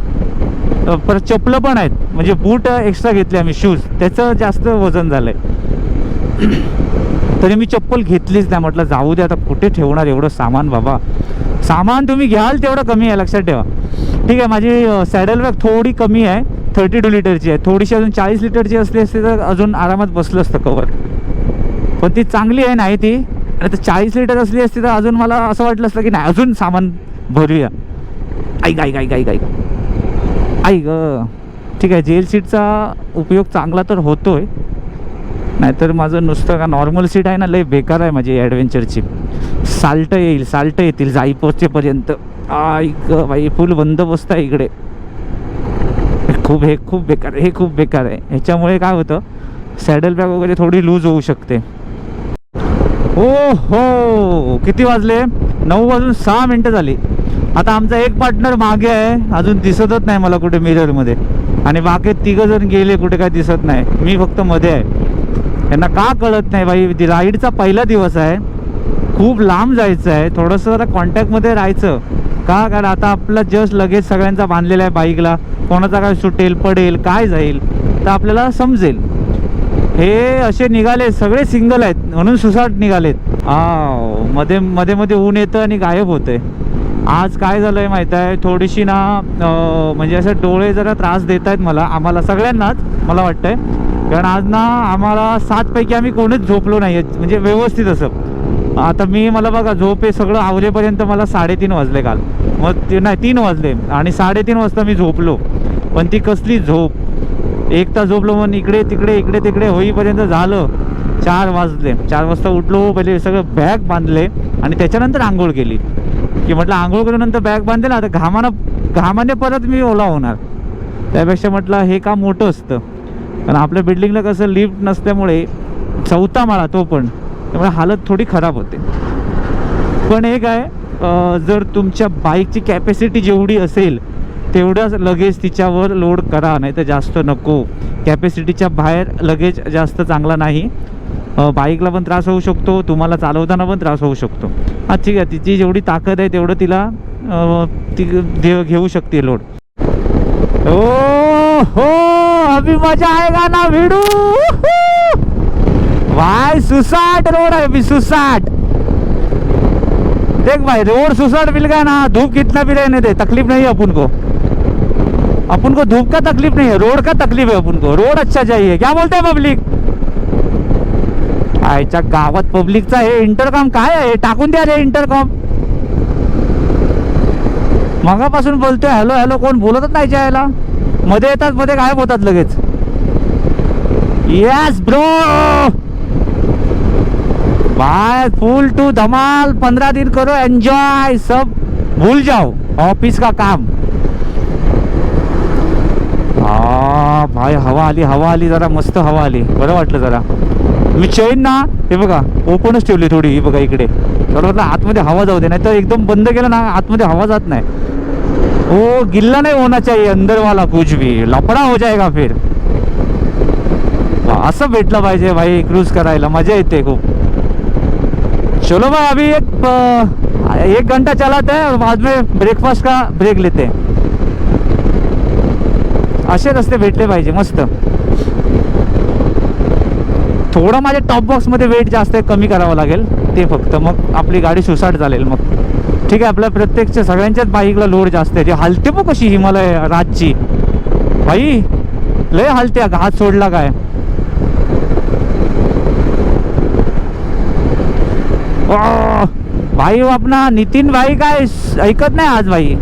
परत चपलं पण आहेत, म्हणजे बूट एक्स्ट्रा घेतले आम्ही शूज, त्याचं जास्त वजन झालं आहे. तरी मी चप्पल घेतलीच नाही, म्हटलं जाऊ दे आता कुठे ठेवणार एवढं सामान बाबा. सामान तुम्ही घ्याल तेवढं कमी आहे लक्षात ठेवा. ठीक आहे, माझी सॅडल बॅग थोडी कमी आहे, 32 लिटरची आहे, थोडीशी अजून 40 लिटरची असली असते तर अजून आरामात बसलं असतं कवर, पण ती चांगली आहे नाही ती. आणि तर 40 लिटर असली असती तर अजून मला असं वाटलं असतं की नाही अजून सामान भरूया. ऐक ऐक ऐक ऐक ऐक ऐक ठीक आहे, जेल सीटचा उपयोग चांगला तर होतोय, नाहीतर माझं नुसतं का नॉर्मल सीट आहे ना लय बेकार आहे माझी ॲडव्हेंचरची. साल्ट येतील जाई पोचेपर्यंत. ऐक बाई फुल बंदोबस्त आहे इकडे. हे खूप बेकार आहे. ह्याच्यामुळे काय होतं सॅडल बॅग वगैरे थोडी लूज होऊ शकते. हो हो, किती वाजले? 9:06 झाली. आता आमचा एक पार्टनर मागे आहे, अजून दिसतच नाही मला कुठे मिररमध्ये, आणि बाकी 3 जण गेले कुठे काय दिसत नाही, मी फक्त मध्ये आहे. यांना का कळत नाही बाई, राईडचा पहिला दिवस आहे, खूप लांब जायचं आहे, थोडंसं जरा कॉन्टॅक्टमध्ये राहायचं का, कारण आता आपला जस्ट लगेच सगळ्यांचा बांधलेला आहे बाईकला, कोणाचा काय सुटेल पडेल काय जाईल तर आपल्याला समजेल. हे असे निघाले सगळे सिंगल आहेत म्हणून सुसाट निघालेत. मध्ये मध्ये मध्ये ऊन येतं आणि गायब होते. आज काय झालं आहे माहीत आहे, थोडीशी ना म्हणजे असं डोळे जरा त्रास देत आहेत मला, आम्हाला सगळ्यांनाच मला वाटतं आहे, कारण आज ना आम्हाला 7 पैकी आम्ही कोणीच झोपलो नाही आहे, म्हणजे व्यवस्थित असं. आता मला बघा झोप हे सगळं आवरेपर्यंत मला 3:30 वाजले काल, मग नाही 3 वाजले आणि 3:30 वाजता मी झोपलो, पण ती कसली झोप, 1 तास झोपलो, मग इकडे तिकडे होईपर्यंत झालं 4 वाजले. 4 वाजता उठलो, पहिले सगळं बॅग बांधले आणि त्याच्यानंतर आंघोळ केली, की म्हटलं आंघोळ करूनंतर बॅग बांधले ना आता घामाने परत मी ओला होणार, त्यापेक्षा म्हटलं हे काम मोठं असतं. कारण आपल्या बिल्डिंगला कसं लिफ्ट नसल्यामुळे 4था माळा तो पण, त्यामुळे हालत थोडी खराब होते. पण एक आहे, जर तुमच्या बाईकची कॅपॅसिटी जेवढी असेल तेवढंच लगेच तिच्यावर लोड करा, नाही तर जास्त नको. कॅपॅसिटीच्या बाहेर लगेच जास्त चांगला नाही, बाईकला पण त्रास होऊ शकतो, तुम्हाला चालवताना पण त्रास होऊ शकतो. ठीक आहे, तिची जेवढी ताकद आहे तेवढं तिला ती घेऊ शकते लोड. ओ हो, अभी मजा आएगा ना भिडू. वाय सुसाट रोड आहे, सुसाट. देख भाई रोड सुसाट मिल गया ना, धूप कितना भी रहने दे, तकलीफ नहीं है अपन को धूप का तकलीफ नहीं है, रोड का तकलीफ है अपन को। रोड अच्छा चाहिए, क्या बोलते हैं पब्लिक? आयच्या गावात पब्लिकचा हे इंटरकॉम काय आहे? टाकून द्या रे इंटरकॉम. मगापासून बोलतोय हॅलो हॅलो, कोण बोलतच नाही जायला, मध्ये येतात मध्ये गायब होतात लगेच. यस ब्रो भाई, फुल टू धमाल, 15 दिन करो एंजॉय, सब भूल जाओ ऑफिस का काम. हा भाई हवा आली जरा, मस्त हवा आली, बरं वाटलं जरा. मी चैन ना हे बघा ओपनच ठेवली थोडी, ही बघा इकडे, थोडं म्हटलं आतमध्ये हवा जाऊ दे, नाही तर एकदम बंद केलं ना आतमध्ये हवा जात नाही. ओ गिल्ला नहीं होना चाहिए अंदर वाला, कुछ भी लफड़ा हो जाएगा फिर. असं भेटलं पाहिजे भाई क्रूज करायला, मजा येते खूप. चलो भाई अभी एक घंटा चलाते हैं और बाद में ब्रेकफास्ट का ब्रेक लेते हैं. असे रस्ते भेटले पाहिजे मस्त. थोडं माझ्या टॉप बॉक्स मध्ये वेट जास्त आहे, कमी करावं लागेल ते फक्त, मग आपली गाडी सुसाट चालेल मग. ठीक आहे, आपल्या प्रत्येकच्या सगळ्यांच्याच बाईकला लोड जास्त आहे. हलते पण कशी हिमालय राजची भाई, लय हलते, हात सोडला काय. भाई आपला नितीन भाई काय ऐकत नाही आज भाई,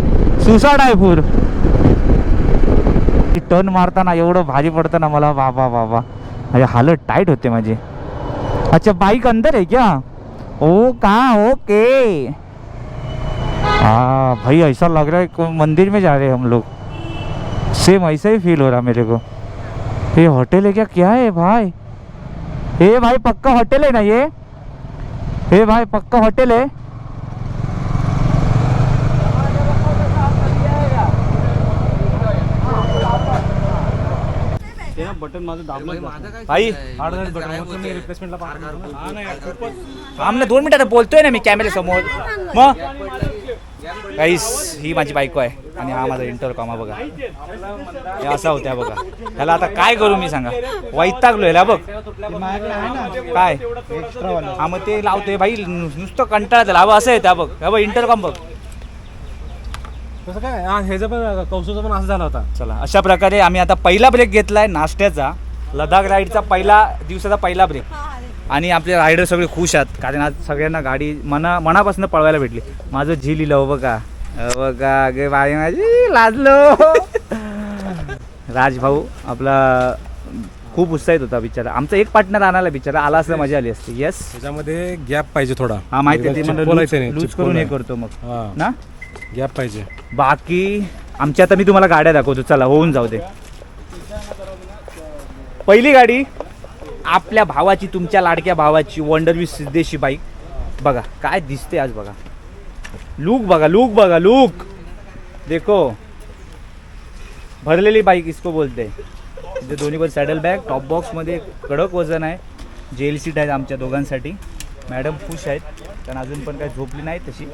सुसाट आहे पूर. टर्न मारताना एवढं भारी पडतं ना मला, बाबा बाबा माझी हालत टाइट होते माझी. अच्छा बाइक अंदर है क्या? ओ कहाँ, ओके. हाँ भाई ऐसा लग रहा है मंदिर में जा रहे हैं हम लोग, सेम ऐसा ही फील हो रहा मेरे को. ये होटल है क्या, क्या है भाई? ये भाई पक्का होटल है ना ये भाई पक्का होटल है. बटन माझं दाबलं भाई रिप्लेसमेंटला थांब ना 2 मिनिटात बोलतोय ना मी कॅमेऱ्या समोर. मग काहीच ही माझी बायको आहे आणि हा माझा इंटरकॉम हा बघा, हे असा होत्या बघा. ह्याला आता काय करू मी सांगा, वैतागलो ह्याला बघ. काय हा मग ते लावतोय भाई, नुसतं कंटाळा त्याला. हवं असं आहे त्या बघ, हवं इंटरकॉम बघ कसं काय. ह्याचं पण कौशलचं पण असं झाला होता. चला अशा प्रकारे आम्ही आता पहिला ब्रेक घेतलाय नाश्त्याचा, लडाख राईडचा दिवसाचा पहिला ब्रेक. आणि आपले रायडर सगळे खुश आहेत, कारण आज सगळ्यांना गाडी मनापासून पळवायला भेटली. माझं झी लिहिलं बघा बघा, गे बाई माझी लाजलो. राजभाऊ आपला खूप उत्साहित होता बिचारा. आमचा एक पार्टनर आणायला बिचारा आला असं मजा आली असती. येस त्याच्यामध्ये गॅप पाहिजे थोडा. हा माहिती आहे, लूज करून हे करतो मग ना, गॅप पाहिजे. बाकी आमच्या आता मी तुम्हाला गाड्या दाखवतो, चला होऊन जाऊ दे. पहिली गाडी आपल्या भावाची, तुमच्या लाडक्या भावाची वंडरवी सिद्धेशी बाईक. बघा काय दिसते आज, बघा लुक बघा, लुक बघा, लुक देखो. भरलेली बाईक इसको बोलते. इथे दोन्ही पण सॅडल बॅग, टॉप बॉक्समध्ये कडक वजन आहे, जेल सीट आहेत आमच्या दोघांसाठी. मॅडम खुश आहेत कारण अजून पण काही झोपली नाही तशी.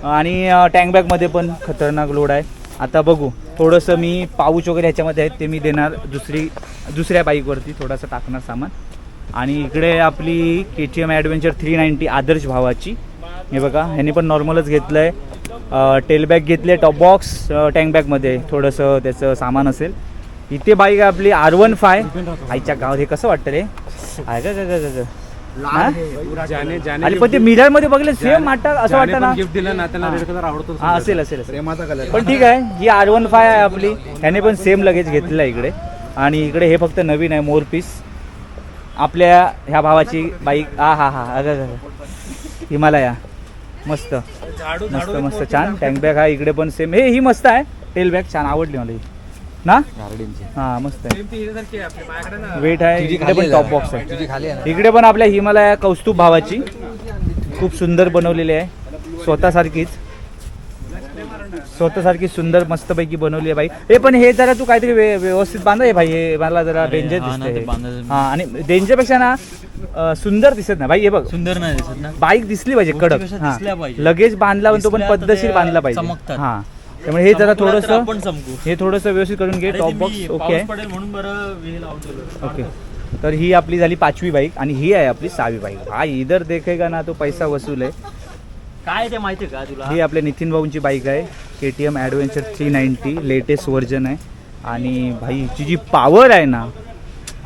आणि टँक बॅगमध्ये पण खतरनाक लोड आहे. आता बघू थोडंसं मी पाऊच वगैरे ह्याच्यामध्ये आहेत ते मी देणार दुसऱ्या बाईकवरती, थोडासा टाकणार सामान. आणि इकडे आपली KTM ॲडव्हेंचर 390 आदर्श भावाची. हे बघा ह्याने पण नॉर्मलच घेतलं आहे. टेल बॅग घेतले, टॉप बॉक्स, टँक बॅगमध्ये थोडंसं त्याचं सामान असेल. इथे बाईक आहे आपली R15. आईच्या गावात हे कसं वाटतं रे, आहे का आणि पण ते मिरर मध्ये बघले सेम वाटतं, असं वाटतं ना. गिफ्ट दिलं ना त्याला, रेड कलर आवडतो. हा असेल प्रेमाचा कलर. पण ठीक आहे, ही R15 आहे आपली, ह्याने पण सेम लगेच घेतलेलं आहे इकडे. आणि इकडे हे फक्त नवीन आहे मोरपीस आपल्या ह्या भावाची बाईक. हा हिमालया मस्त मस्त मस्त छान. टँक बॅग हा इकडे पण सेम, ही मस्त आहे. टेल बॅग छान आवडली मला ही ना, हा मस्त आहे. वेट आहे. इकडे पण टॉप बॉक्स आहे. इकडे पण आपल्या हिमालया कौस्तुभ भावाची खूप सुंदर बनवलेली आहे, स्वतःसारखी सुंदर मस्तपैकी बनवली आहे बाई. हे पण हे जरा तू काहीतरी व्यवस्थित बांधा. हे भाई हे मला जरा डेंजर दिसते. हा आणि डेंजरपेक्षा ना सुंदर दिसत नाही भाई. हे बघ सुंदर नाही दिसत ना, बाईक दिसली पाहिजे कडक. हा लगेच बांधला पण तो पण पद्धतशीर बांधला पाहिजे. हा त्यामुळे हे जरा थोडंसं हे थोडंसं व्यवस्थित करून घे. Top box okay okay. तर ही आपली झाली 5वी बाईक आणि ही आहे आपली 6वी बाईक. हा इधर देखेगा ना तो पैसा वसूल आहे. काय ते माहिती का तुला? ही आपल्या नितीन भाऊंची बाईक आहे, KTM ॲडव्हेंचर 390 लेटेस्ट व्हर्जन आहे. आणि भाई हिची जी पॉवर आहे ना,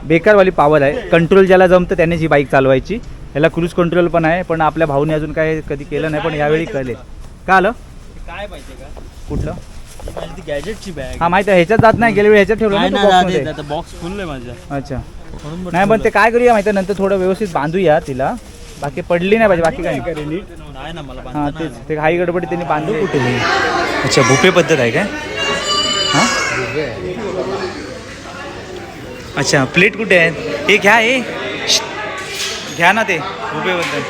बेकारवाली पॉवर आहे. कंट्रोल ज्याला जमतं त्यानेच ही बाईक चालवायची. ह्याला क्रूज कंट्रोल पण आहे, पण आपल्या भाऊने अजून काय कधी केलं नाही, पण यावेळी कळले. का आलं काय माहिती का? कुठलं? ही माझी ती गॅजेटची बॅग. हा माहिती आहे, ह्याच्यात जात नाही. गेल्या वेळी ह्याच्यात ठेवलं ना तू box मध्ये. बॉक्स फुल आहे माझा. अच्छा म्हणून बरं नाही, पण ते काय करूया माहिती आहे, नंतर थोडं व्यवस्थित बांधूया तिला. बाकी पडली नाही पाहिजे, बाकी काय नाही. नाही ना मला हां बांधता तेच, नाही. ते घाई गडबडी त्यांनी बांधू कुठे. अच्छा भुपे पद्धत आहे काय? हां अच्छा, प्लेट कुठे आहेत? हे घ्या, हे घ्या ना ते भुपेबद्दल.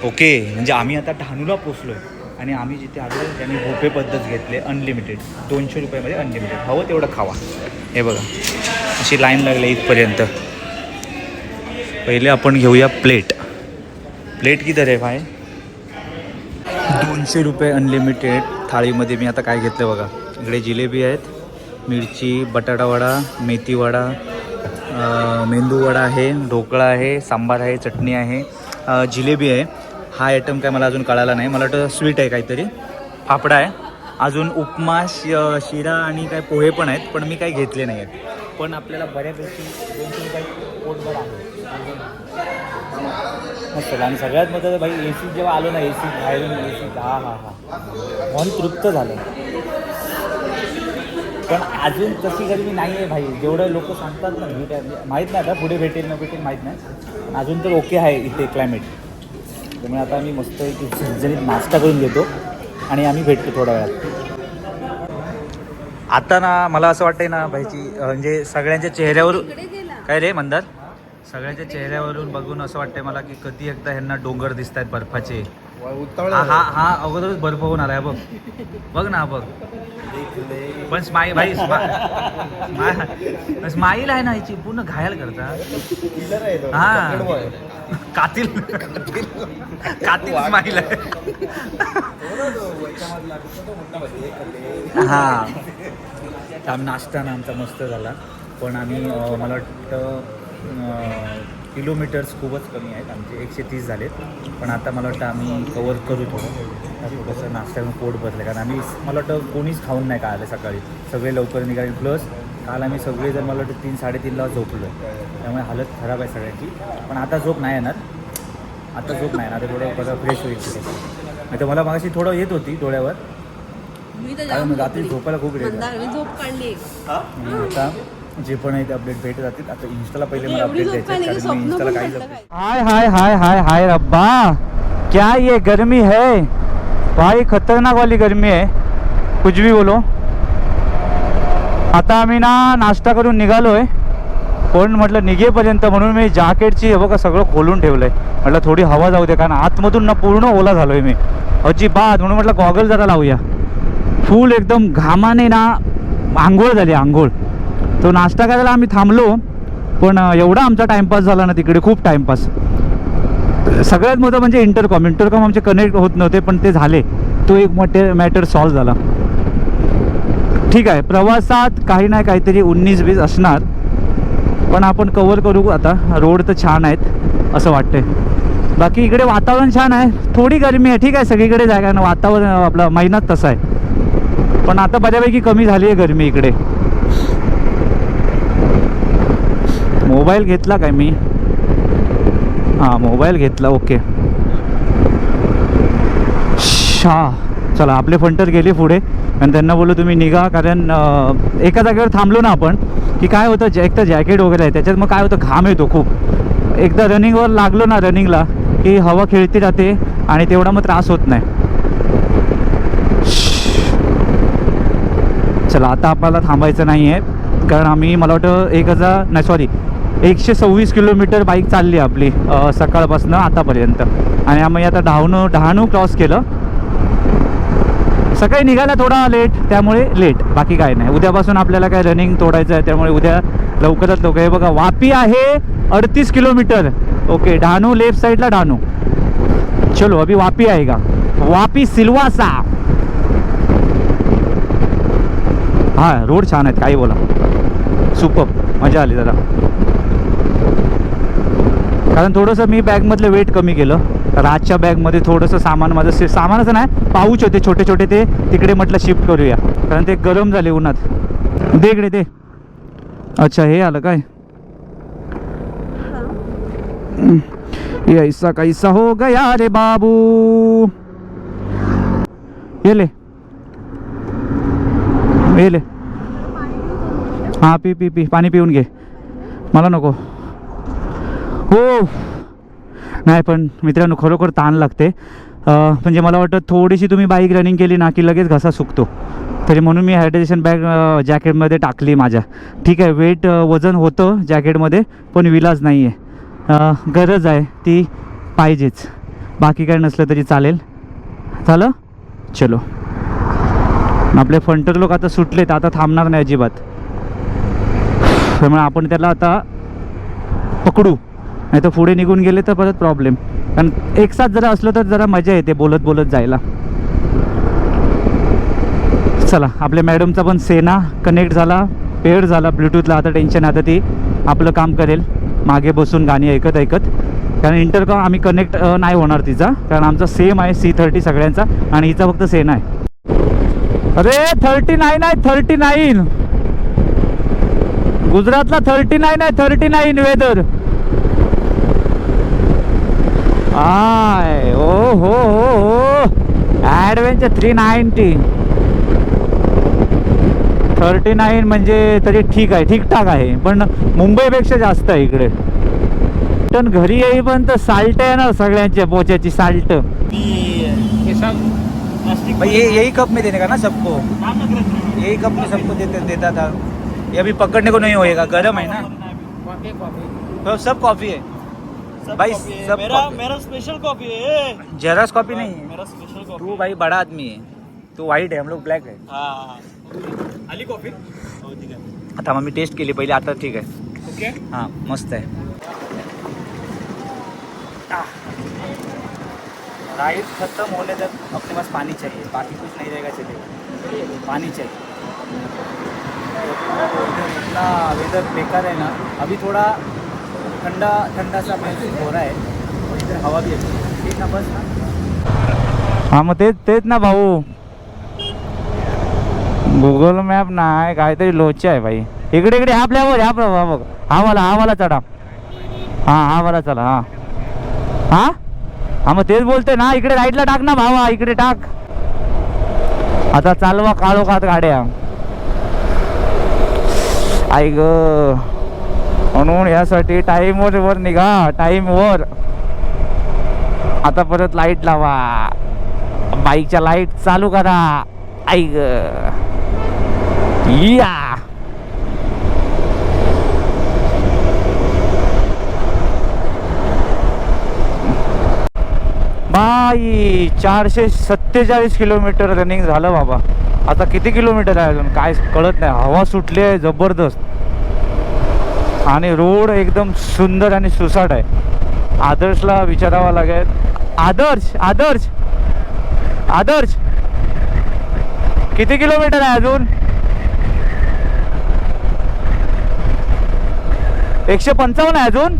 ओके, म्हणजे आम्ही आता डहाणूला पोचलो आहे आणि आम्ही जिथे आलो त्यांनी भोपे पद्धत घेतले अनलिमिटेड. 200 रुपयामध्ये अनलिमिटेड, हवं तेवढं खावा. हे बघा अशी लाईन लागली इथपर्यंत. पहिले आपण घेऊया प्लेट. प्लेट किती रे भाई? 200 रुपये अनलिमिटेड थाळीमध्ये. मी आता काय घेतलं बघा, इकडे जिलेबी आहेत, मिरची, बटाटा वडा, मेथी वडा, मेंदू वडा आहे, ढोकळा आहे, सांबार आहे, चटणी आहे, जिलेबी आहे. हा आयटम काय मला अजून कळाला नाही. मला वाटतं स्वीट आहे काहीतरी, फाफडा आहे, अजून उपमा, शिरा आणि काय पोहे पण आहेत, पण मी काही घेतले नाही आहेत. पण आपल्याला बऱ्यापैकी 200 रुपये पोटभर आहे मस्त. आणि सगळ्यात महत्त्वाचं भाई, AC जेव्हा आलो ना, AC बाहेरून AC, हा हा हा मन तृप्त झालं. पण अजून तशी गरमी नाही आहे भाई, जेवढं लोक सांगतात ना. माहीत नाही आता पुढे भेटेल न भेटेल माहीत नाही, अजून तर ओके आहे इथे क्लायमेट. त्यामुळे आता आम्ही मस्त एक झणझणीत नाश्ता करून घेतो आणि आम्ही भेटतो थोड्या वेळात. आता ना मला असं वाटतंय ना भाईची, म्हणजे सगळ्यांच्या चेहऱ्यावर काय रे मंदार, सगळ्यांच्या चेहऱ्यावरून बघून असं वाटतंय मला की कधी एकदा ह्यांना डोंगर दिसत आहेत बर्फाचे. हा अगोदरच बर्फ होऊन आलाय बघ, बघ ना बघ. पण स्माईल भाई, स्माईल आहे ना याची, पूर्ण घायल करता. हा कातील कातील स्माईल आहे. हा नाश्ता ना आमचा मस्त झाला. पण आम्ही मला वाटतं किलोमीटर्स खूपच कमी आहेत आमचे, 130 झालेत. पण आता मला वाटतं आम्ही कवर करू थोडंसं नाश्ता करून पोट भरलं. कारण आम्ही मला वाटतं कोणीच खाऊन नाही का आलं सकाळी, सगळे लवकर निघाले. प्लस काल आम्ही सगळेजण मला वाटतं 3-3:30ला झोपलो आहे, त्यामुळे हालत खराब आहे सगळ्यांची. पण आता झोप नाही येणार, आता थोडं बरं फ्रेश होईल. नाही तर मला मागाशी थोडं येत होती डोळ्यावर, कारण रात्री झोपायला खूप रेट. आता जे पण आहे ते अपडेट भेटत जातील. आता इंस्टाला पहिले मला अपडेट द्यायचे, कारण मी इंस्टाला काही हाय हाय हाय हाय हाय रब्बा, क्या ये गर्मी है भाई, खतरनाक वाली गर्मी है, कुछ भी बोलो. आता आम्ही ना नाश्ता करून निघालोय, पण म्हटलं निघेपर्यंत म्हणून मी जॅकेटची हे बघा सगळं खोलून ठेवलंय. म्हटलं थोडी हवा जाऊ दे, कारण आतमधून ना पूर्ण ओला झालोय मी अजिबात. म्हणून म्हटलं गॉगल जरा लावूया. फुल एकदम घामाने ना आंघोळ झाली, आंघोळ. तो नाश्ता करायला आम्ही थांबलो, पण एवढा आमचा टाइमपास झाला ना तिकडे, खूप टाइमपास. सगळ्यात मोठं म्हणजे इंटरकॉम आमचे कनेक्ट होत नव्हते, पण ते झाले. तो एक मोठे मॅटर सॉल्व झाला. ठीक आहे, प्रवासात काही ना काहीतरी 19-20 असणार, पण आपण कवर करू. आता रोड तर छान आहेत असं वाटतंय. बाकी इकडे वातावरण छान आहे, थोडी गरमी आहे. ठीक आहे, सगळीकडे जागा ना, वातावरण आपला महिनाच तसा आहे. पण आता बऱ्यापैकी कमी झाली आहे गरमी इकडे. मोबाईल घेतला काय मी? हां मोबाईल घेतला, ओके. चला आपले फंटर गेले पुढे आणि त्यांना बोललो तुम्ही निघा, कारण एका जागेवर थांबलो ना आपण की काय होतं, एक तर जॅकेट वगैरे आहे त्याच्यात, मग काय होतं घाम येतो खूप. एकदा रनिंगवर लागलो ना, रनिंगला की हवा खेळती जाते आणि तेवढा मग त्रास होत नाही. चला आता आपल्याला थांबायचं नाही आहे, कारण आम्ही मला वाटतं 126 किलोमीटर बाईक चालली आपली सकाळपासून आतापर्यंत. आणि आम्ही आता डहाणू क्रॉस केलं. सकाळी निघायला थोडा लेट, त्यामुळे लेट, बाकी काय नाही. उद्यापासून आपल्याला काय रनिंग तोडायचं आहे, त्यामुळे उद्या लवकरात लवकर. हे बघा वापी आहे 38 किलोमीटर. ओके, डहाणू लेफ्ट साईडला डहाणू. चलो अभी वापी आएगा, वापी सिल्वासा. हा रोड छान आहेत, काही बोला, सुपर, मजा आली जरा. कारण थोडंसं मी बॅगमधलं वेट कमी केलं. राजच्या बॅगमध्ये थोडंसं सामान माझं सामानच नाही, पाऊच होते छोटे छोटे, ते तिकडे म्हटलं शिफ्ट करूया कारण ते गरम झाले उन्हात. दे इकडे दे. अच्छा हे आलं काय. ये ऐसा कैसा हो गया रे बाबू. ये ले ये ले. हां पी पी पी पाणी पिऊन घे. मला नको. हो नाही पण मित्रांनो खरोखर ताण लागते. म्हणजे मला वाटतं थोडीशी तुम्ही बाईक रनिंग केली ना की लगेच घसा सुकतो. तरी म्हणून मी हायड्रेशन बॅग जॅकेटमध्ये टाकली माझ्या. ठीक आहे वेट वजन होतं जॅकेटमध्ये पण विलाज नाही आहे. गरज आहे ती पाहिजेच. बाकी काय नसलं तरी चालेल. झालं चलो. आपले फंटर लोक आता सुटलेत, आता थांबणार नाही अजिबात. त्यामुळे आपण त्याला आता पकडू, नाही तर पुढे निघून गेले तर परत प्रॉब्लेम. कारण एक साथ जरा असलं तर जरा मजा येते बोलत बोलत जायला. चला आपल्या मॅडमचा पण सेना कनेक्ट झाला, पेड झाला ब्लूटूथला. आता टेन्शन, आता ती आपलं काम करेल मागे बसून गाणी ऐकत ऐकत. कारण इंटरकॉम आम्ही कनेक्ट नाही होणार तिचा, कारण आमचा सेम आहे C30 सगळ्यांचा आणि हिचा फक्त सेना आहे. अरे 39 आहे 39. गुजरातला 39 आहे 39 वेदर. आय ओ हो हो ॲडव्हेंचर 390. 39 म्हणजे तरी ठीक आहे, ठीकठाक आहे, पण मुंबईपेक्षा जास्त आहे इकडे. पण घरी येईपर्यंत साल्ट आहे ना सगळ्यांच्या पोच्याची साल्ट. यही कप में देने का ना सबको, यही कप में सबको देता था. ये अभी पकड़ने को नहीं होएगा, गर्म है ना. तो सब कॉफी है भाई, सब मेरा स्पेशल कॉफी है. जेरॉक्स कॉफी नहीं है. मेरा स्पेशल कॉफी. तू भाई बड़ा आदमी है, तू वाइट है, हम लोग ब्लॅक है. आली कॉफी. हो ठीक आहे. आता मग मी टेस्ट केली पहिले, आता ठीक आहे. ओके. हाँ मस्त है. राइड खत्म होने तक अपने पास पानी चाहिए, बाकी कुछ नहीं रहेगा. चलेगा, पानी चाहिए. इतना वेदर बेकार है ना. अभी थोड़ा ठंडा ठंडा सा महसूस हो रहा है, इधर हवा भी अच्छी है. ठीक ना बस ना. हाँ मग तेच ना भाऊ, गुगल मॅप नाही काहीतरी लोचे आहे भाई. इकडे इकडे हा आपल्यावर हा बघ, हा वाला चढा. हा वाला चला. हा मग तेच बोलते ना, इकडे राईटला टाक ना भावा, इकडे टाक. आता चालवा काळोखात गाड्या. आई ग, म्हणून यासाठी टाईमवर निघा, टाईमवर. आता परत लाईट लावा, बाईकच्या लाईट चालू करा. आई ग या. बाई 447 किलोमीटर रनिंग झालं बाबा. आता किती किलोमीटर आहे अजून काय कळत नाही. हवा सुटली आहे जबरदस्त आणि रोड एकदम सुंदर आणि सुसाट आहे. आदर्शला विचारावा लागेल. आदर्श किती किलोमीटर आहे अजून. 155 आहे अजून.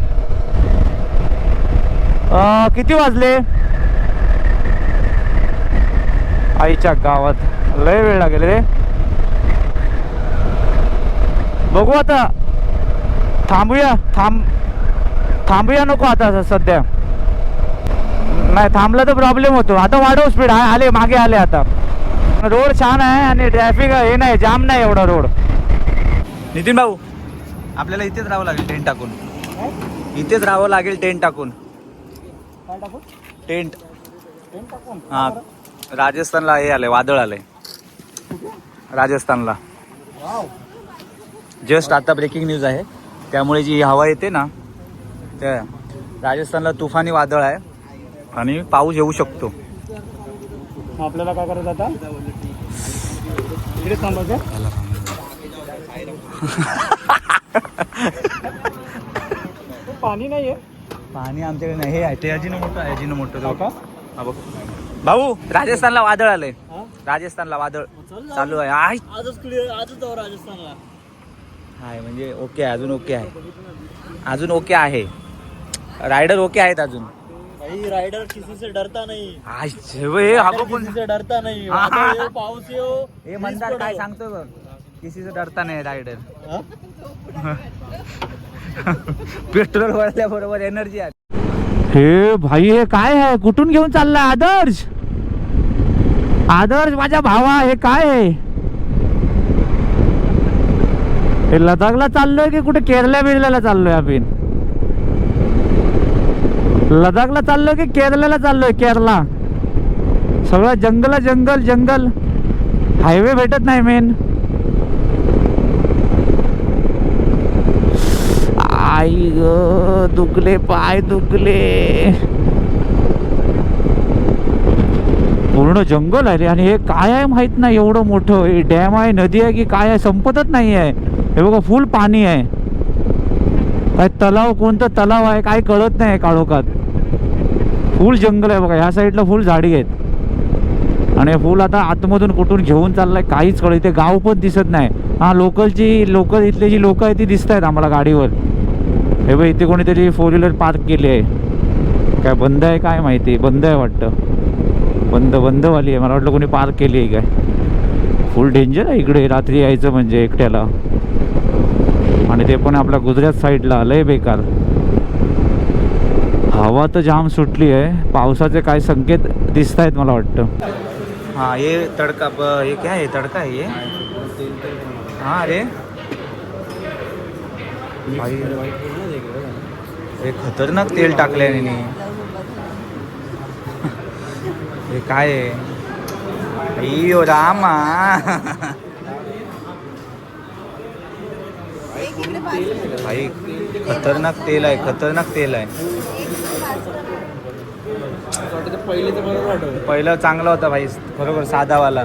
किती वाजले. आईच्या गावात लय वेळ लागेल रे. बघू आता, थांबूया नको आता सध्या. नाही थांबला तर प्रॉब्लेम होतो. आता वाढव स्पीड. आले मागे आले. आता रोड छान आहे आणि ट्रॅफिक हे नाही, जाम नाही एवढा रोड. नितीन भाऊ आपल्याला इथेच राहावं लागेल टेंट टाकून. इथेच राहावं लागेल टेंट टाकून. टेंट हा राजस्थानला हे आलंय, वादळ आलंय राजस्थानला. जस्ट आता ब्रेकिंग न्यूज आहे. त्यामुळे जी हवा येते ना, त्या राजस्थानला तुफानी वादळ आहे आणि पाऊस येऊ शकतो. आपल्याला काय करायचं आता, इकडे थांबायचं. पाणी नाहीये. पाणी आमच्याकडे नाही. हे आहे ते अजिनोमोटो का. भाऊ राजस्थानला वादळ आलंय. राजस्थानला वादळ चालू आहे. आजच जाऊ राजस्थानला. हाय म्हणजे ओके आहे, अजून ओके आहे, अजून ओके आहे. रायडर ओके आहेत अजून. भाई राइडर किसी से डरता नहीं, किसी से डरता नहीं, वादळ येऊ, पाऊस येऊ, हे म्हणतात काय सांगतोय बघ, किसीचं डरता नाही रायडर. पेट्रोल भरल्याबरोबर एनर्जी आली. हे भाई हे काय आहे, कुठून घेऊन चाललाय आदर्श? आदर्श माझ्या भावा, हे काय आहे? हे लदाखला चाललोय की कुठे केरला बिरल्याला चाललोय आपण? लदाखला चाललोय की केरळला चाललोय? केरला सगळं जंगल जंगल जंगल, हायवे भेटत नाही मेन. आई ग, दुखले पाय दुखले. पूर्ण जंगल आहे रे. आणि हे काय आहे माहित नाही, एवढं मोठं हे डॅम आहे, नदी आहे की काय आहे, संपतच नाही आहे. हे बघा फुल पाणी आहे. काय तलाव, कोणतं तलाव आहे काय कळत नाही काळोखात. फुल जंगल आहे बघा, ह्या साईडला फुल झाडी आहेत. आणि फुल आता आतमधून कुठून घेऊन चाललाय काहीच कळत. इथे गाव पण दिसत नाही. हा लोकल इथले जी लोक आहेत ती दिसत आहेत आम्हाला गाडीवर. हे बघ इथे कोणीतरी 4 व्हीलर पार्क केली आहे. काय बंद आहे काय माहिती, बंद आहे वाटतं. बंदवाली आहे. मला वाटलं कोणी पार्क केली आहे काय. फुल डेंजर आहे इकडे रात्री यायचं म्हणजे एकट्याला. आणि ते पण आपल्या गुजरात साईडला लय बेकार. हवा तर जाम सुटली आहे. पावसाचे काय संकेत दिसत आहेत मला वाटतं. हाँ ये तड़का, ये क्या है, तड़का है ये? हाँ अरे भाई हे खतरनाक तेल टाकलंय याने. हे काय आहे? अय्यो रामा. भाई खतरनाक तेल आहे, खतरनाक तेल आहे. पहिलं चांगलं होतं भाई, बरोबर साधावाला.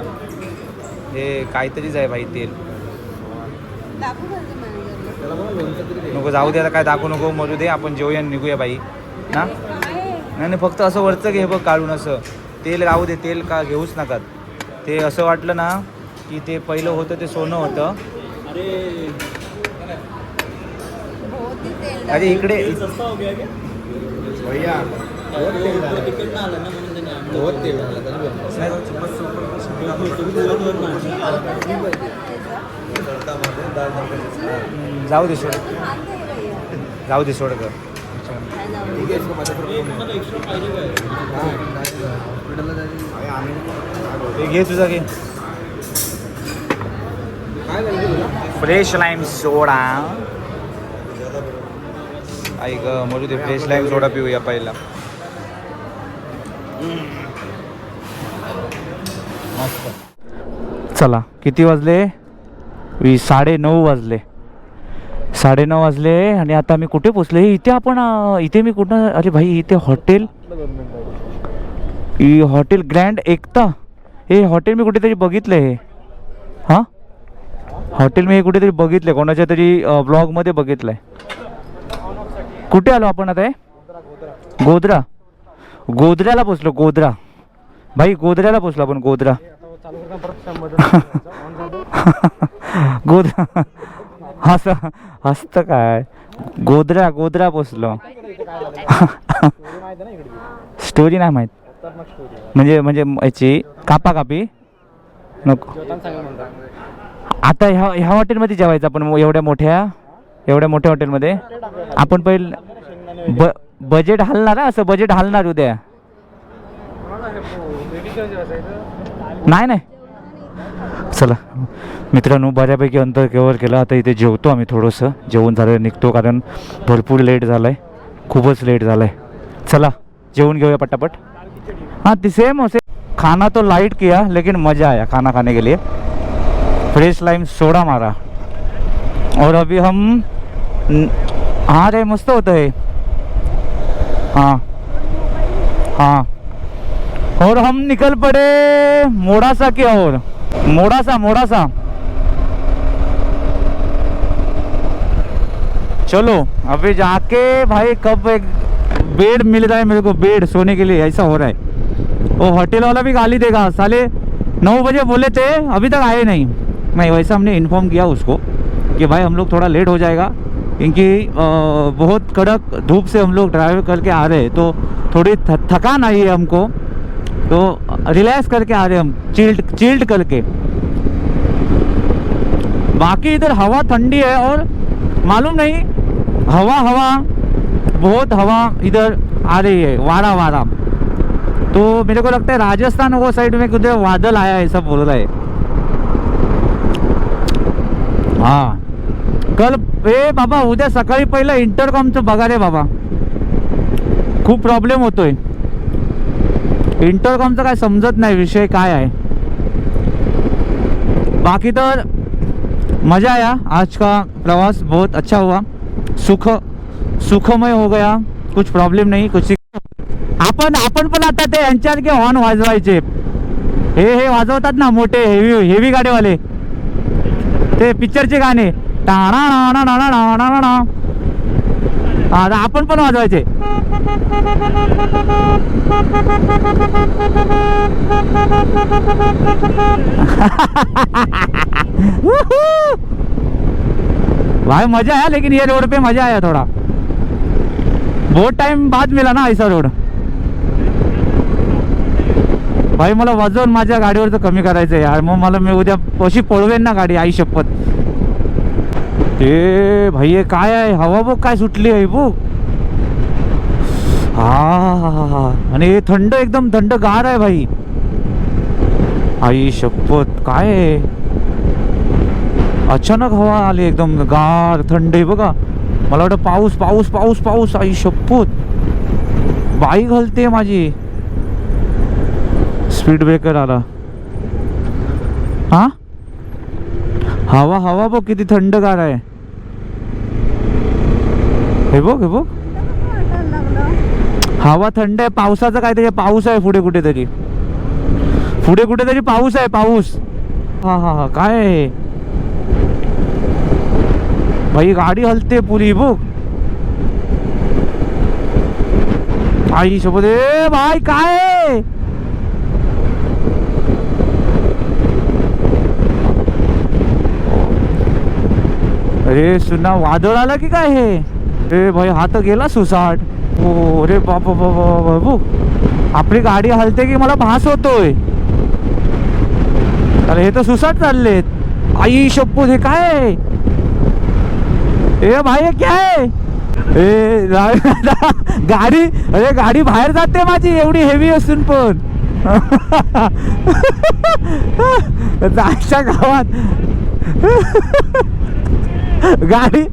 हे काहीतरीच आहे भाई तेल. नको जाऊ दे आता, काय दाखवू नको, मरू दे. आपण जेवूया निघूया भाई ना. नाही फक्त असं वरचं घे बघ काढून. असं तेल राहू दे, तेल का घेऊच नका. ते असं वाटलं ना की ते पहिलं होतं ते सोनं होतं. अरे इकडे जाऊ दे सोड, जाऊ दे सोड कर. घे तुझा, घे फ्रेश लाईम सोडा. ऐक मरू दे, फ्रेश लाईम सोडा पिऊया पहिला. मस्त. चला किती वाजले? 9:30 वाजले. 9:30 वाजले. आणि आता मी कुठे पोचले? इथे आपण इथे मी कुठं, अरे भाई इथे हॉटेल ग्रँड एकता. हे हॉटेल मी कुठेतरी बघितलं. हे हां हॉटेल मी हे कुठेतरी बघितलं, कोणाच्या तरी ब्लॉगमध्ये बघितलं आहे. कुठे आलो आपण आता? गोधऱ्याला पोचलो. गोधरा भाई, गोधऱ्याला पोचलो आपण. गोधरा हसतं काय? गोधरा पोचलो. स्टोरी नाही माहीत म्हणजे याची कापी नको. आता ह्या हॉटेलमध्ये जेवायचं आपण, एवढ्या मोठ्या हॉटेलमध्ये. आपण पहिलं बजेट हलणार, असं बजेट हलणार उद्या. नाही चला मित्रांनो, बऱ्यापैकी अंतर कव्हर केलं. आता इथे जेवतो आम्ही. थोडंसं जेवण झालं निघतो, कारण भरपूर लेट झालं आहे, खूपच लेट झालं आहे. चला जेवून घेऊया पटापट. हाँ सेम खाना तो लाइट किया लेकिन मज़ा आया खाना खाने के लिए. फ्रेश लाइम सोडा मारा. और अभी हम हाँ रे मस्त होतं है. हाँ और हम निकल पड़े मोड़ासा की ओर. मोड़ासा चलो. अभी जाके भाई कब एक बेड मिल रहा है मेरे को, बेड सोने के लिए, ऐसा हो रहा है. वो होटल वाला भी गाली देगा, साले 9 बजे बोले थे अभी तक आए नहीं वैसा हमने इन्फॉर्म किया उसको कि भाई हम लोग थोड़ा लेट हो जाएगा, क्योंकि बहुत कड़क धूप से हम लोग ड्राइव करके आ रहे हैं, तो थोड़ी थकान आई है हमको, तो रिलैक्स करके आ रहे हम, चिल्ड करके। बाकी इधर हवा ठंडी है और मालूम नहीं हवा बहुत हवा इधर आ रही है, वारा। तो मेरे को लगता है राजस्थान वो साइड में कुछ बादल आया है ऐसा बोल रहा है। हाँ कल ए बाबा उद्या सकाळी पहिलं इंटरकॉमचं बघा रे बाबा, खूप प्रॉब्लेम होतोय इंटरकॉमचं, काय समजत नाही विषय काय आहे। बाकी तर मजा आया, आज का प्रवास बहुत अच्छा हुआ, सुखमय हो गया, कुछ प्रॉब्लेम नहीं कुछ। आपण पण आता ते यांच्यासारखे हॉर्न वाजवायचे, हे वाजवतात ना मोठे हेवी गाडीवाले, ते पिक्चरचे गाणे आपण पण वाजवायचे। भाई मजा आया, लेकिन ये रोड पे मजा आया थोड़ा, बहुत टाइम बाद मिला ना ऐसा रोड। भाई मला वजन माझ्या गाडीवरचं कमी करायचं यार, मग मी उद्या कशी पळवेन ना गाडी, आई शपथ। ए भाई हे काय आहे, हवा बघ काय सुटली आहे बघ, हा आणि हे थंड, एकदम थंड गार आहे भाई, आई शपथ काय आहे, अचानक हवा आली एकदम गार थंड आहे बघा। मला वाटतं पाऊस, आई शपथ बाईक हलते माझी, स्पीड ब्रेकर आला। हा हवा बघ किती थंडगार आहे, हे बघ हवा थंड आहे, पावसाचं काहीतरी पाऊस आहे पुढे कुठेतरी पाऊस आहे, पाऊस। हा काय आहे भाई, गाडी हलते पुरी बघ, आई शपथ ए भाई काय आहे? अरे सुना वादळ आला की काय हे, ए भाई हा तर गेला सुसाट, हो रे बाबा बघ आपली गाडी हलते की मला भास होतोय, अरे हे तर सुसाट चाललेत, आई शपथ हे काय आहे? ए भाई क्या है? ए गाडी, अरे गाडी बाहेर जाते माझी एवढी हेवी असून पण जायच्या गावात गाडी,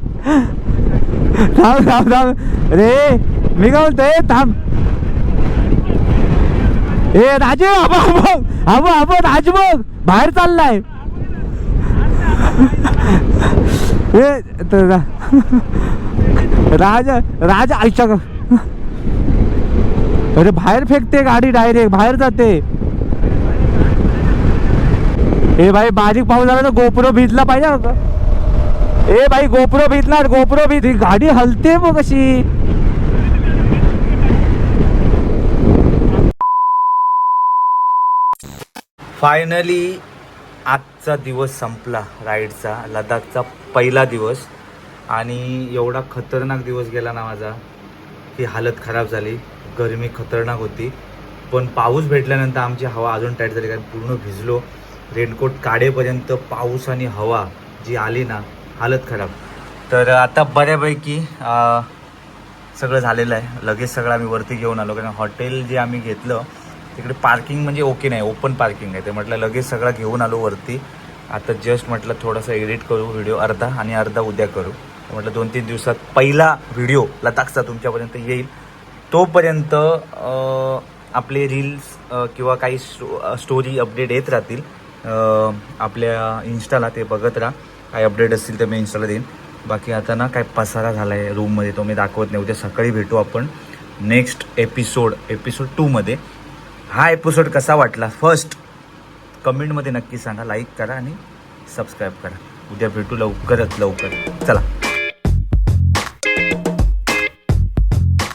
थांब रे मी काय बोलतोय, थांब ए राजू, अबो राजू बघ बाहेर चाललाय, राज आईच्या, अरे बाहेर फेकते गाडी, डायरेक्ट बाहेर जाते। ए भाई बारीक पाऊस झाला तर गोप्रो भिजला पाहिजे का? ए भाई गोप्रो भिजणार, गाडी हलते मग कशी। फायनली आजचा दिवस संपला राईडचा, लडाखचा पहिला दिवस, आणि एवढा खतरनाक दिवस गेला ना माझा की हालत खराब झाली, गरमी खतरनाक होती, पण पाऊस भेटल्यानंतर आमची हवा अजून टाईट झाली, कारण पूर्ण भिजलो, रेनकोट काढेपर्यंत पाऊस आणि हवा जी आली ना हालत खराब। तर आता बऱ्यापैकी सगळं झालेलं आहे, लगेच सगळं आम्ही वरती घेऊन आलो, कारण हॉटेल जे आम्ही घेतलं तिकडे पार्किंग म्हणजे ओके नाही, ओपन पार्किंग आहे, ते म्हटलं लगेच सगळं घेऊन आलो वरती। आता जस्ट म्हटलं थोडासा एडिट करू व्हिडिओ, अर्धा आणि अर्धा उद्या करू, म्हटलं 2-3 दिवसात पहिला व्हिडिओ लडाखचा तुमच्यापर्यंत येईल, तोपर्यंत आपले रील्स किंवा काही स्टोरी अपडेट येत राहतील आपल्या इंस्टाला, ते बघत राहा, काही अपडेट असतील तर मी इंस्टाला देईन। बाकी आता ना काय पसारा झाला आहे रूममध्ये, तो मी दाखवत नाही, उद्या सकाळी भेटू आपण नेक्स्ट एपिसोड 2मध्ये। हा एपिसोड कसा वाटला फर्स्ट कमेंटमध्ये नक्की सांगा, लाईक करा आणि सबस्क्राईब करा, उद्या भेटू लवकरात लवकर, चला।